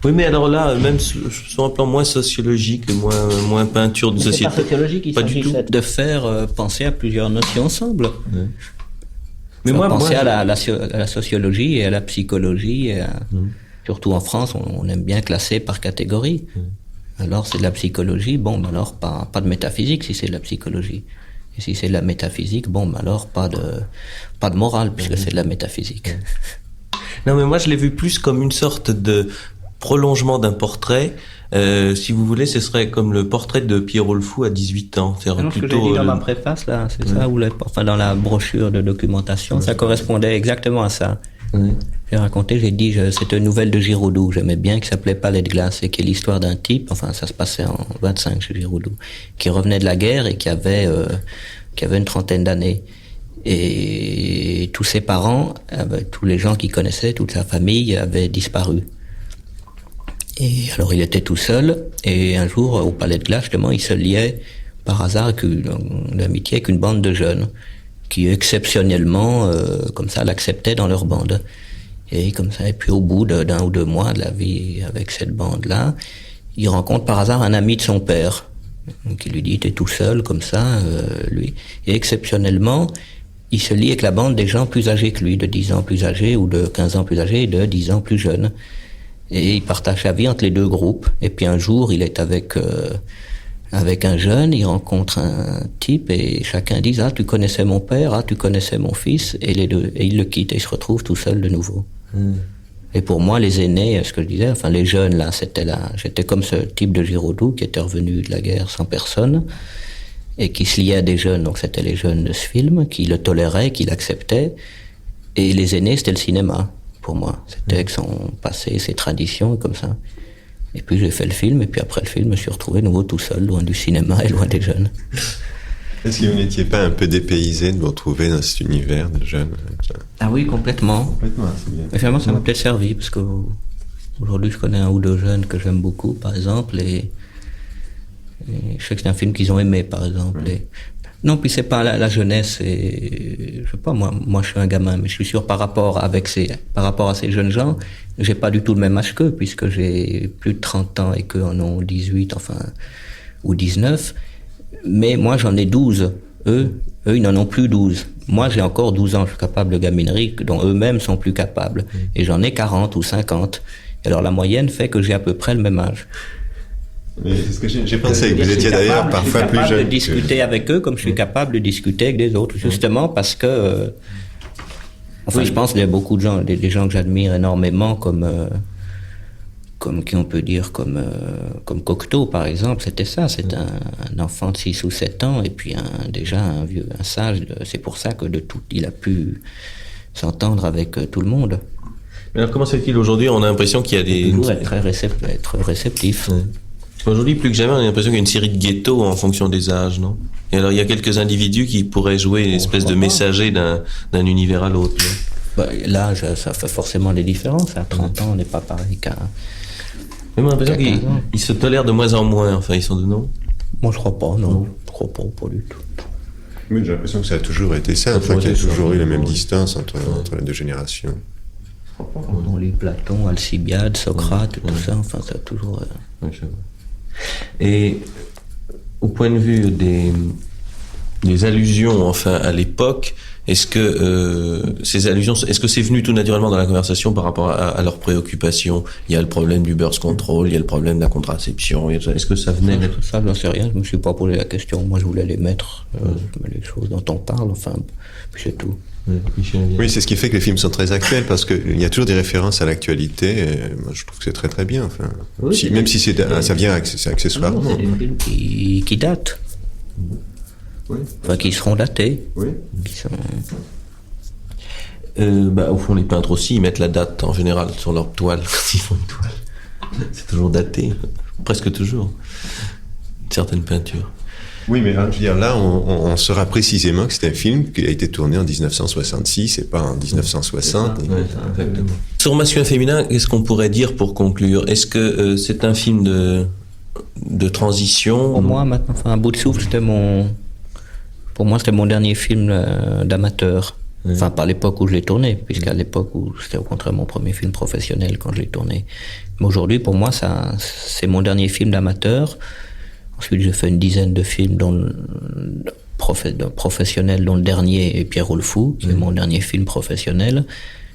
Oui, mais alors là, même sur un plan moins sociologique, moins peinture de société. C'est pas sociologique, il s'agit de faire penser à plusieurs notions ensemble. Mais penser à la sociologie et à la psychologie, surtout en France, on aime bien classer par catégorie. Alors c'est de la psychologie, alors pas de métaphysique si c'est de la psychologie. Et si c'est de la métaphysique, alors pas de morale, puisque c'est de la métaphysique. Non, mais moi je l'ai vu plus comme une sorte de prolongement d'un portrait. Si vous voulez, ce serait comme le portrait de Pierrot le Fou à 18 ans. C'est ce que j'ai dit dans ma préface, là, c'est ça, ou dans la brochure de documentation, ça correspondait exactement à ça. J'ai raconté, j'ai dit, c'était une nouvelle de Giraudoux, j'aimais bien, qui s'appelait Palais de glace, et qui est l'histoire d'un type, ça se passait en 25 chez Giraudoux, qui revenait de la guerre et qui avait une trentaine d'années. Et tous ses parents, tous les gens qu'il connaissait, toute sa famille avaient disparu. Et alors il était tout seul, et un jour, au Palais de glace, justement, il se liait par hasard d'amitié avec une bande de jeunes, qui exceptionnellement, comme ça, l'acceptaient dans leur bande. Et comme ça, et puis au bout d'1 ou 2 mois de la vie avec cette bande-là, il rencontre par hasard un ami de son père, qui lui dit, t'es tout seul, comme ça, lui. Et exceptionnellement, il se lie avec la bande des gens plus âgés que lui, de 10 ans plus âgés, ou de 15 ans plus âgés, et de 10 ans plus jeunes. Et il partage sa vie entre les deux groupes. Et puis un jour, il est avec un jeune, il rencontre un type et chacun dit « Ah, tu connaissais mon père, ah, tu connaissais mon fils » et les deux, et il le quitte et il se retrouve tout seul de nouveau. Et pour moi, les aînés, ce que je disais, enfin les jeunes, là, j'étais comme ce type de Giraudoux qui était revenu de la guerre sans personne et qui se liait à des jeunes, donc c'était les jeunes de ce film, qui le toléraient, qui l'acceptaient. Et les aînés, c'était le cinéma, pour moi. C'était avec son passé, ses traditions, et comme ça. Et puis j'ai fait le film, et puis après le film, je me suis retrouvé de nouveau tout seul, loin du cinéma et loin des jeunes. Est-ce que vous n'étiez pas un peu dépaysé de vous retrouver dans cet univers de jeunes? Ah oui, complètement. Complètement, c'est bien. Mais finalement, ça m'a peut-être servi, parce que aujourd'hui, je connais un ou deux jeunes que j'aime beaucoup, par exemple, et je sais que c'est un film qu'ils ont aimé, par exemple. Oui. Non, puis c'est pas la jeunesse, et je sais pas, moi je suis un gamin, mais je suis sûr par rapport à ces jeunes gens, j'ai pas du tout le même âge qu'eux, puisque j'ai plus de 30 ans et qu'eux en ont 18, enfin, ou 19. Mais moi j'en ai 12. Eux, ils n'en ont plus 12. Moi j'ai encore 12 ans, je suis capable de gaminerie dont eux-mêmes sont plus capables. Et j'en ai 40 ou 50. Alors la moyenne fait que j'ai à peu près le même âge. Mais c'est ce que j'ai pensé, que vous étiez d'ailleurs parfois plus jeune. Je suis capable de discuter avec eux comme je suis capable de discuter avec des autres, justement parce que... Enfin, je pense qu'il y a beaucoup de gens, des gens que j'admire énormément, comme qui on peut dire, comme Cocteau, par exemple, c'était ça, c'est un enfant de 6 ou 7 ans, et puis déjà un sage, c'est pour ça que de tout, il a pu s'entendre avec tout le monde. Mais alors comment c'est-il aujourd'hui? On a l'impression qu'il y a des... Toujours être réceptif. Ouais. Aujourd'hui, plus que jamais, on a l'impression qu'il y a une série de ghettos en fonction des âges, non? Et alors, il y a quelques individus qui pourraient jouer une espèce de messager d'un univers à l'autre. L'âge, ça fait forcément des différences. À 30 ans, on n'est pas pareil qu'à... Mais moi, j'ai l'impression qu'ils se tolèrent de moins en moins, enfin, ils sont de non? Moi, je crois pas, non. Je crois pas du tout. Oui, j'ai l'impression que ça a toujours été ça, enfin, qu'il y a toujours eu la même distance entre les deux générations. On lit Platon, Alcibiade, Socrate, tout ça, enfin, ça a toujours... Oui, je vois. Et au point de vue des allusions, enfin, à l'époque, est-ce que ces allusions, est-ce que c'est venu tout naturellement dans la conversation par rapport à leurs préoccupations? Il y a le problème du birth control, il y a le problème de la contraception. Est-ce que ça venait d'être... Ça, j'en sais rien. Je me suis pas posé la question. Moi, je voulais les mettre, les choses dont on parle. Enfin, puis c'est tout. Oui, c'est ce qui fait que les films sont très actuels, parce qu'il y a toujours des références à l'actualité, et moi je trouve que c'est très très bien. Enfin, oui, même si ça vient accessoirement. C'est des films qui datent. Oui. Enfin, qui seront datés. Oui. Au fond, les peintres aussi, ils mettent la date en général sur leur toile quand ils font une toile. C'est toujours daté, presque toujours. Certaines peintures. Oui, mais je veux dire, là, on saura précisément que c'est un film qui a été tourné en 1966 et pas en 1960. Exactement. Sur masculin-féminin, qu'est-ce qu'on pourrait dire pour conclure? Est-ce que c'est un film de transition? Pour moi, maintenant, enfin, Un bout de souffle, c'était mon dernier film d'amateur. Oui. Enfin, pas à l'époque où je l'ai tourné, puisqu'à l'époque où c'était au contraire mon premier film professionnel quand je l'ai tourné. Mais aujourd'hui, pour moi, c'est mon dernier film d'amateur. Ensuite, j'ai fait une dizaine de films professionnels, dont le dernier est Pierrot le Fou, qui est mon dernier film professionnel.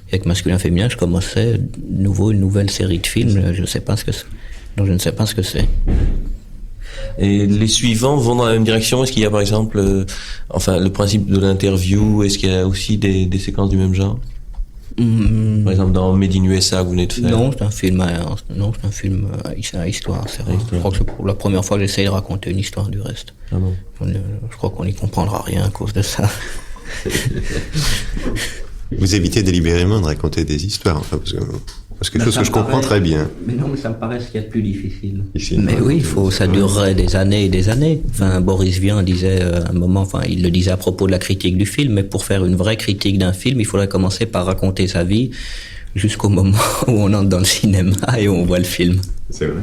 Et avec masculin-féminin, je commençais de nouveau une nouvelle série de films. Je ne sais pas ce que c'est. Et les suivants vont dans la même direction? Est-ce qu'il y a par exemple, le principe de l'interview? Est-ce qu'il y a aussi des séquences du même genre? Par exemple, dans Made in USA que vous venez de faire? Non, c'est un film à histoire. Je crois que c'est pour la première fois que j'essaye de raconter une histoire du reste. Ah bon? Je crois qu'on n'y comprendra rien à cause de ça. Vous évitez délibérément de raconter des histoires, enfin, parce que quelque chose que je comprends très bien. Mais non, mais ça me paraît ce qu'il y a de plus difficile. Mais oui, ça durerait des années et des années. Enfin, Boris Vian disait à un moment, enfin, il le disait à propos de la critique du film, mais pour faire une vraie critique d'un film, il faudrait commencer par raconter sa vie jusqu'au moment où on entre dans le cinéma et où on voit le film. C'est vrai.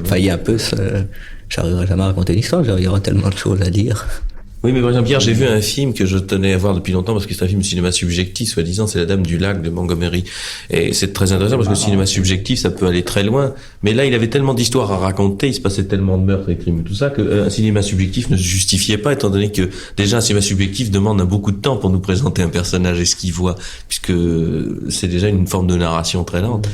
Enfin, il y a un peu j'arriverai jamais à raconter une histoire, il y aura tellement de choses à dire. Oui, mais par exemple, hier, j'ai vu un film que je tenais à voir depuis longtemps parce que c'est un film de cinéma subjectif, soi-disant, c'est La Dame du Lac de Montgomery. Et c'est très intéressant parce que le cinéma subjectif, ça peut aller très loin. Mais là, il avait tellement d'histoires à raconter, il se passait tellement de meurtres et crimes et tout ça, qu'un cinéma subjectif ne se justifiait pas, étant donné que déjà un cinéma subjectif demande beaucoup de temps pour nous présenter un personnage et ce qu'il voit, puisque c'est déjà une forme de narration très lente.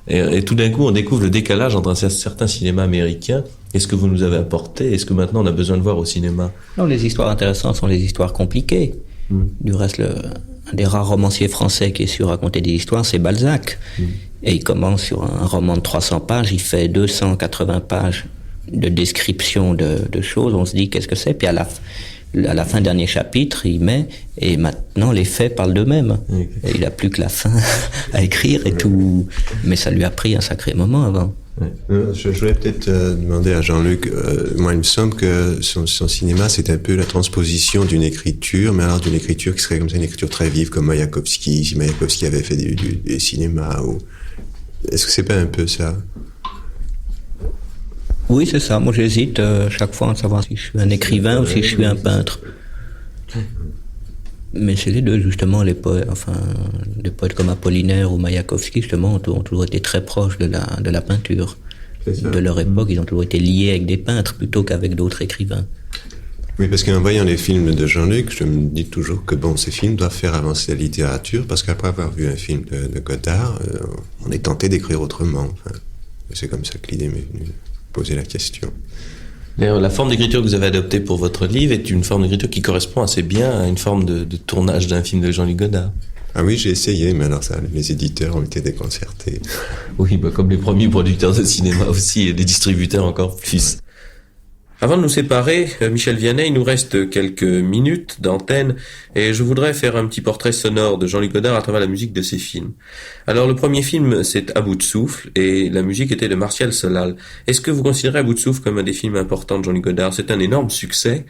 Et tout d'un coup, on découvre le décalage entre certains cinémas américains et ce que vous nous avez apporté, et ce que maintenant on a besoin de voir au cinéma. Non, les histoires intéressantes sont les histoires compliquées. Du reste, un des rares romanciers français qui est su raconter des histoires, c'est Balzac. Et il commence sur un roman de 300 pages, il fait 280 pages de description de choses, on se dit qu'est-ce que c'est, puis à la fin dernier chapitre, il met et maintenant les faits parlent d'eux-mêmes. Et il a plus que la fin à écrire et tout, mais ça lui a pris un sacré moment avant. Je voulais peut-être demander à Jean-Luc, moi il me semble que son cinéma c'est un peu la transposition d'une écriture, mais alors d'une écriture qui serait comme ça une écriture très vive comme Mayakovsky, si Mayakovsky avait fait des cinémas, ou est-ce que c'est pas un peu ça? Oui, c'est ça. Moi, j'hésite chaque fois à savoir si je suis un écrivain ou si je suis un peintre. Mais c'est les deux, justement, les poètes comme Apollinaire ou Mayakovsky, justement, ont toujours été très proches de la peinture. De leur époque, ils ont toujours été liés avec des peintres plutôt qu'avec d'autres écrivains. Oui, parce qu'en voyant les films de Jean-Luc, je me dis toujours que bon, ces films doivent faire avancer la littérature, parce qu'après avoir vu un film de Godard, on est tenté d'écrire autrement. Enfin, c'est comme ça que l'idée m'est venue. Poser la question. D'ailleurs, la forme d'écriture que vous avez adoptée pour votre livre est une forme d'écriture qui correspond assez bien à une forme de tournage d'un film de Jean-Luc Godard. Ah oui, j'ai essayé, mais alors ça, les éditeurs ont été déconcertés. Oui, comme les premiers producteurs de cinéma aussi, et les distributeurs encore plus. Avant de nous séparer, Michel Vianney, il nous reste quelques minutes d'antenne et je voudrais faire un petit portrait sonore de Jean-Luc Godard à travers la musique de ses films. Alors le premier film, c'est À bout de souffle et la musique était de Martial Solal. Est-ce que vous considérez À bout de souffle comme un des films importants de Jean-Luc Godard? C'est un énorme succès.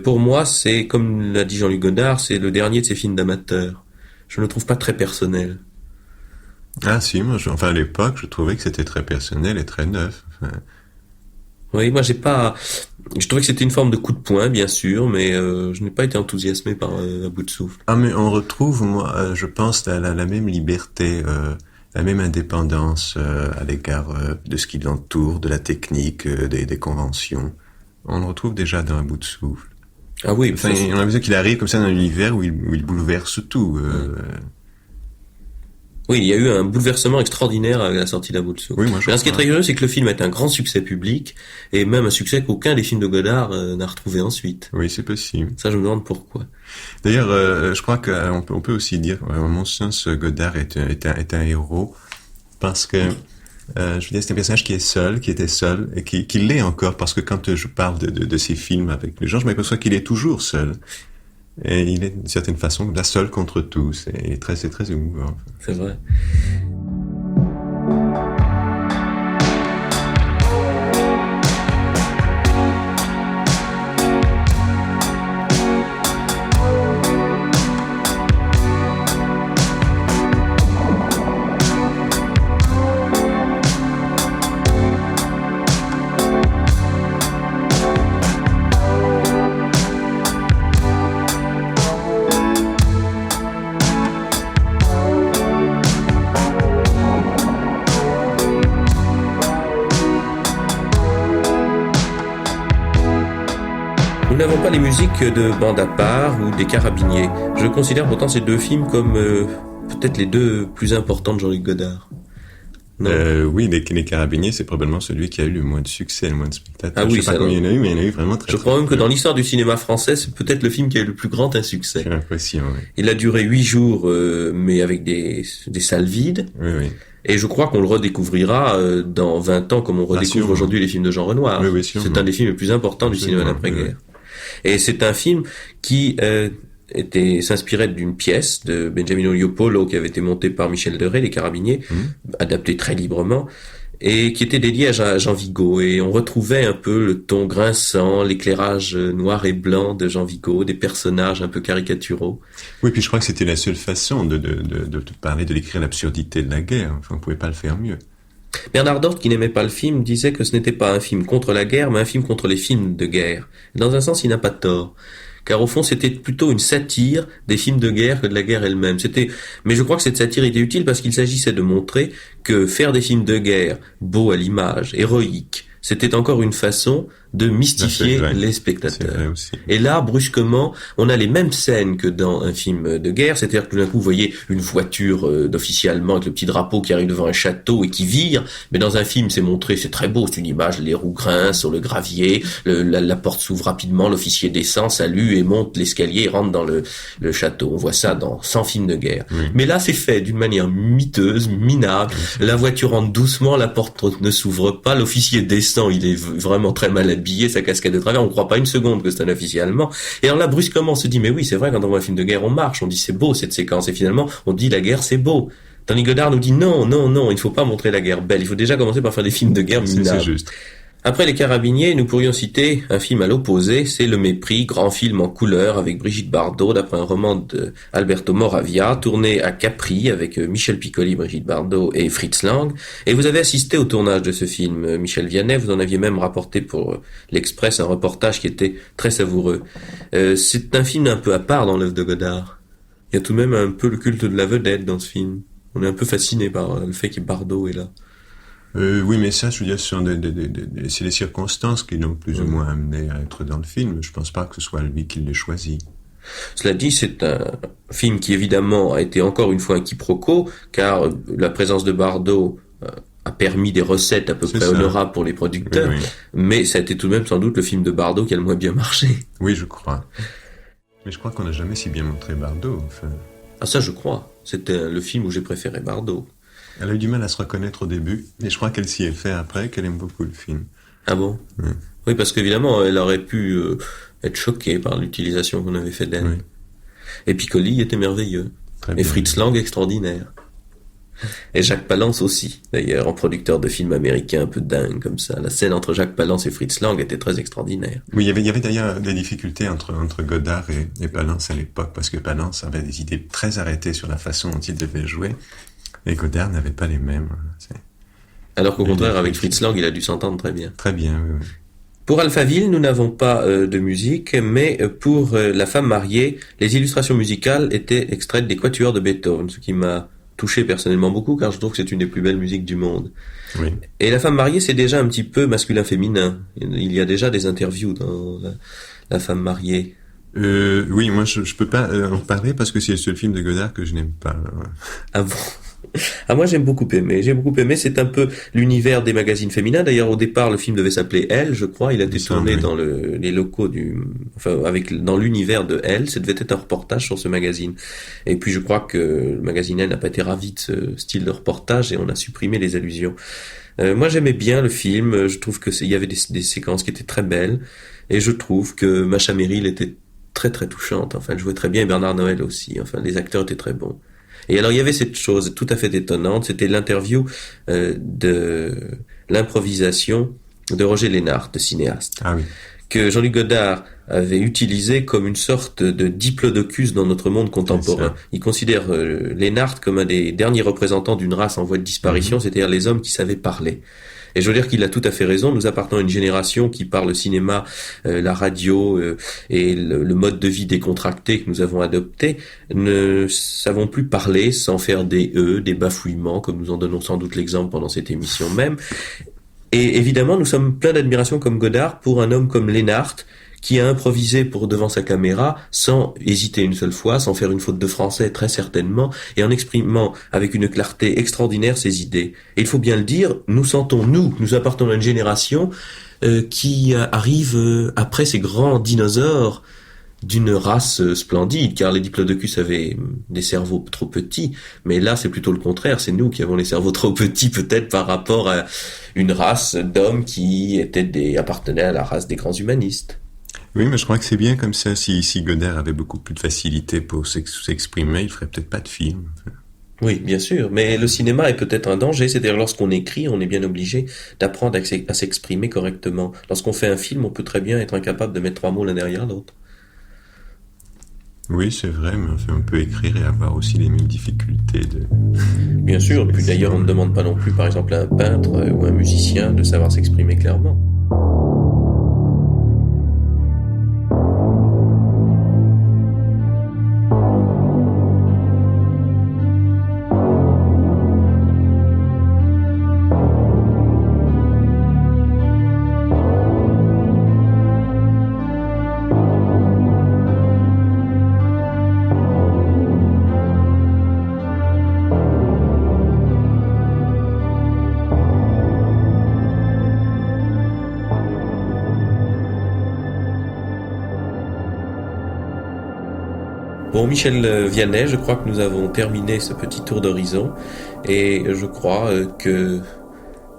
Pour moi, c'est, comme l'a dit Jean-Luc Godard, c'est le dernier de ses films d'amateurs. Je ne le trouve pas très personnel. Ah si, moi, à l'époque, je trouvais que c'était très personnel et très neuf. Enfin... Oui, moi je trouvais que c'était une forme de coup de poing, bien sûr, mais je n'ai pas été enthousiasmé par À bout de souffle. Ah, mais on retrouve, moi, je pense, la même liberté, la même indépendance à l'égard de ce qui l'entoure, de la technique, des conventions. On le retrouve déjà dans À bout de souffle. Ah oui, enfin, on a l'impression qu'il arrive comme ça dans un univers où il bouleverse tout. Oui, il y a eu un bouleversement extraordinaire à la sortie d'À bout de souffle. Oui, ce qui est très curieux, c'est que le film est un grand succès public, et même un succès qu'aucun des films de Godard n'a retrouvé ensuite. Oui, c'est possible. Ça, je me demande pourquoi. D'ailleurs, je crois qu'on peut aussi dire, à mon sens, Godard est un héros, parce que, je veux dire, c'est un personnage qui était seul, et qui l'est encore, parce que quand je parle de ses films avec les gens, je m'aperçois qu'il est toujours seul. Et il est d'une certaine façon la seule contre tous. C'est très émouvant. C'est vrai. Nous n'avons pas les musiques de Bande à part ou des Carabiniers. Je considère pourtant ces deux films comme peut-être les deux plus importants de Jean-Luc Godard. Oui, les Carabiniers, c'est probablement celui qui a eu le moins de succès, le moins de spectateurs. Ah oui, je sais pas combien il y en a eu, mais il y en a eu vraiment très. Je crois même que dans l'histoire du cinéma français, c'est peut-être le film qui a eu le plus grand insuccès. J'ai l'impression, oui. Il a duré 8 jours, mais avec des salles vides. Oui. Et je crois qu'on le redécouvrira dans 20 ans, comme on redécouvre aujourd'hui les films de Jean Renoir. Oui, c'est un des films les plus importants du cinéma d'après-guerre. Et c'est un film qui s'inspirait d'une pièce de Benjamino Leopoldo qui avait été montée par Michel Deray, Les Carabiniers, adaptée très librement, et qui était dédiée à Jean Vigo. Et on retrouvait un peu le ton grinçant, l'éclairage noir et blanc de Jean Vigo, des personnages un peu caricaturaux. Oui, puis je crois que c'était la seule façon de parler, de décrire l'absurdité de la guerre. Enfin, on pouvait pas le faire mieux. Bernard Dort, qui n'aimait pas le film, disait que ce n'était pas un film contre la guerre, mais un film contre les films de guerre. Dans un sens, il n'a pas tort. Car au fond, c'était plutôt une satire des films de guerre que de la guerre elle-même. Mais je crois que cette satire était utile parce qu'il s'agissait de montrer que faire des films de guerre, beaux à l'image, héroïques, c'était encore une façon de mystifier les spectateurs. Et là, brusquement, on a les mêmes scènes que dans un film de guerre, c'est-à-dire que tout d'un coup, vous voyez une voiture d'officier allemand avec le petit drapeau qui arrive devant un château et qui vire, mais dans un film, c'est montré, c'est très beau, c'est une image, les roues grincent sur le gravier, la porte s'ouvre rapidement, l'officier descend, salue et monte l'escalier et rentre dans le château. On voit ça dans 100 films de guerre. Oui. Mais là, c'est fait d'une manière miteuse, minable, la voiture rentre doucement, la porte ne s'ouvre pas, l'officier descend, il est vraiment très mal habillé, sa casquette de travers, on ne croit pas une seconde que c'est un officier allemand. Et alors là, brusquement, on se dit, mais oui, c'est vrai, quand on voit un film de guerre, on marche, on dit c'est beau cette séquence, et finalement, on dit la guerre, c'est beau. Tandis que Godard nous dit non, il ne faut pas montrer la guerre belle, il faut déjà commencer par faire des films de guerre minables. C'est juste. Après Les Carabiniers, nous pourrions citer un film à l'opposé, c'est Le Mépris, grand film en couleur avec Brigitte Bardot, d'après un roman de Alberto Moravia, tourné à Capri avec Michel Piccoli, Brigitte Bardot et Fritz Lang. Et vous avez assisté au tournage de ce film, Michel Vianney, vous en aviez même rapporté pour l'Express un reportage qui était très savoureux. C'est un film un peu à part dans l'œuvre de Godard. Il y a tout de même un peu le culte de la vedette dans ce film. On est un peu fasciné par le fait que Bardot est là. Oui, mais ça, je veux dire, ce sont c'est les circonstances qui l'ont plus ou moins amené à être dans le film. Je pense pas que ce soit lui qui l'ait choisi. Cela dit, c'est un film qui évidemment a été encore une fois un quiproquo, car la présence de Bardot a permis des recettes à peu près honorables pour les producteurs, oui. Mais ça a été tout de même sans doute le film de Bardot qui a le moins bien marché. Oui, je crois. Mais je crois qu'on n'a jamais si bien montré Bardot, enfin. Ah ça, je crois. C'était le film où j'ai préféré Bardot. Elle a eu du mal à se reconnaître au début, mais je crois qu'elle s'y est fait après, qu'elle aime beaucoup le film. Ah bon ? Oui, parce qu'évidemment, elle aurait pu être choquée par l'utilisation qu'on avait faite d'elle. Oui. Et Piccoli était merveilleux. Très bien. Et Fritz Lang extraordinaire. Et Jacques Palance aussi, d'ailleurs, en producteur de films américains un peu dingue comme ça. La scène entre Jacques Palance et Fritz Lang était très extraordinaire. Oui, il y avait d'ailleurs des difficultés entre Godard et Palance à l'époque, parce que Palance avait des idées très arrêtées sur la façon dont il devait jouer. Et Godard n'avait pas les mêmes. Alors qu'au contraire, avec Fritz Lang, il a dû s'entendre très bien. Très bien, oui. Pour Alphaville, nous n'avons pas de musique, mais pour La Femme mariée, les illustrations musicales étaient extraites des quatuors de Beethoven, ce qui m'a touché personnellement beaucoup, car je trouve que c'est une des plus belles musiques du monde. Oui. Et La Femme mariée, c'est déjà un petit peu masculin-féminin. Il y a déjà des interviews dans La Femme mariée. Oui, moi je peux pas en parler parce que c'est le seul film de Godard que je n'aime pas. Ah bon? Ah, moi j'ai beaucoup aimé, c'est un peu l'univers des magazines féminins. D'ailleurs au départ le film devait s'appeler Elle, je crois, il a été tourné dans les locaux dans l'univers de Elle, ça devait être un reportage sur ce magazine. Et puis je crois que le magazine Elle n'a pas été ravi de ce style de reportage et on a supprimé les allusions. Moi j'aimais bien le film, je trouve que il y avait des séquences qui étaient très belles et je trouve que Macha Merrill était très très touchante, enfin elle jouait très bien et Bernard Noël aussi, enfin les acteurs étaient très bons. Et alors il y avait cette chose tout à fait étonnante, c'était l'interview de l'improvisation de Roger Lénart, de cinéaste, que Jean-Luc Godard avait utilisé comme une sorte de diplodocus dans notre monde contemporain. Il considère Lénart comme un des derniers représentants d'une race en voie de disparition, c'est-à-dire les hommes qui savaient parler. Et je veux dire qu'il a tout à fait raison, nous appartenons à une génération qui, par le cinéma, la radio et le mode de vie décontracté que nous avons adopté, ne savons plus parler sans faire des des bafouillements, comme nous en donnons sans doute l'exemple pendant cette émission même. Et évidemment, nous sommes pleins d'admiration comme Godard pour un homme comme Lénart, qui a improvisé devant sa caméra sans hésiter une seule fois, sans faire une faute de français très certainement, et en exprimant avec une clarté extraordinaire ses idées. Et il faut bien le dire, nous appartenons à une génération qui arrive après ces grands dinosaures d'une race splendide, car les diplodocus avaient des cerveaux trop petits, mais là c'est plutôt le contraire, c'est nous qui avons les cerveaux trop petits peut-être par rapport à une race d'hommes qui appartenaient à la race des grands humanistes. Oui, mais je crois que c'est bien comme ça. Si Godard avait beaucoup plus de facilité pour s'exprimer, il ferait peut-être pas de film. Oui, bien sûr, mais le cinéma est peut-être un danger, c'est-à-dire lorsqu'on écrit, on est bien obligé d'apprendre à s'exprimer correctement. Lorsqu'on fait un film, on peut très bien être incapable de mettre 3 mots l'un derrière l'autre. Oui, c'est vrai, mais enfin, on peut écrire et avoir aussi les mêmes difficultés Bien sûr, et puis d'ailleurs, on ne demande pas non plus, par exemple, à un peintre ou un musicien de savoir s'exprimer clairement. Bon, Michel Vianney, je crois que nous avons terminé ce petit tour d'horizon et je crois que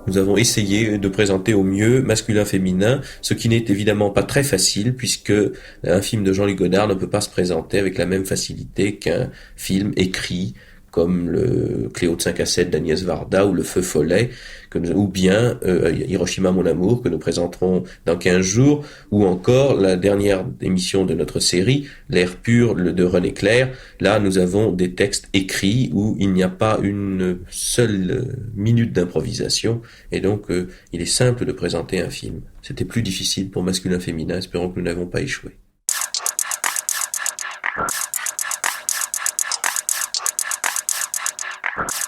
nous avons essayé de présenter au mieux masculin-féminin, ce qui n'est évidemment pas très facile puisque un film de Jean-Luc Godard ne peut pas se présenter avec la même facilité qu'un film écrit comme le Cléo de 5 à 7 d'Agnès Varda ou le Feu follet, ou bien Hiroshima mon amour que nous présenterons dans 15 jours, ou encore la dernière émission de notre série, L'air pur de René Clair. Là, nous avons des textes écrits où il n'y a pas une seule minute d'improvisation, et donc il est simple de présenter un film. C'était plus difficile pour masculin-féminin, espérons que nous n'avons pas échoué. You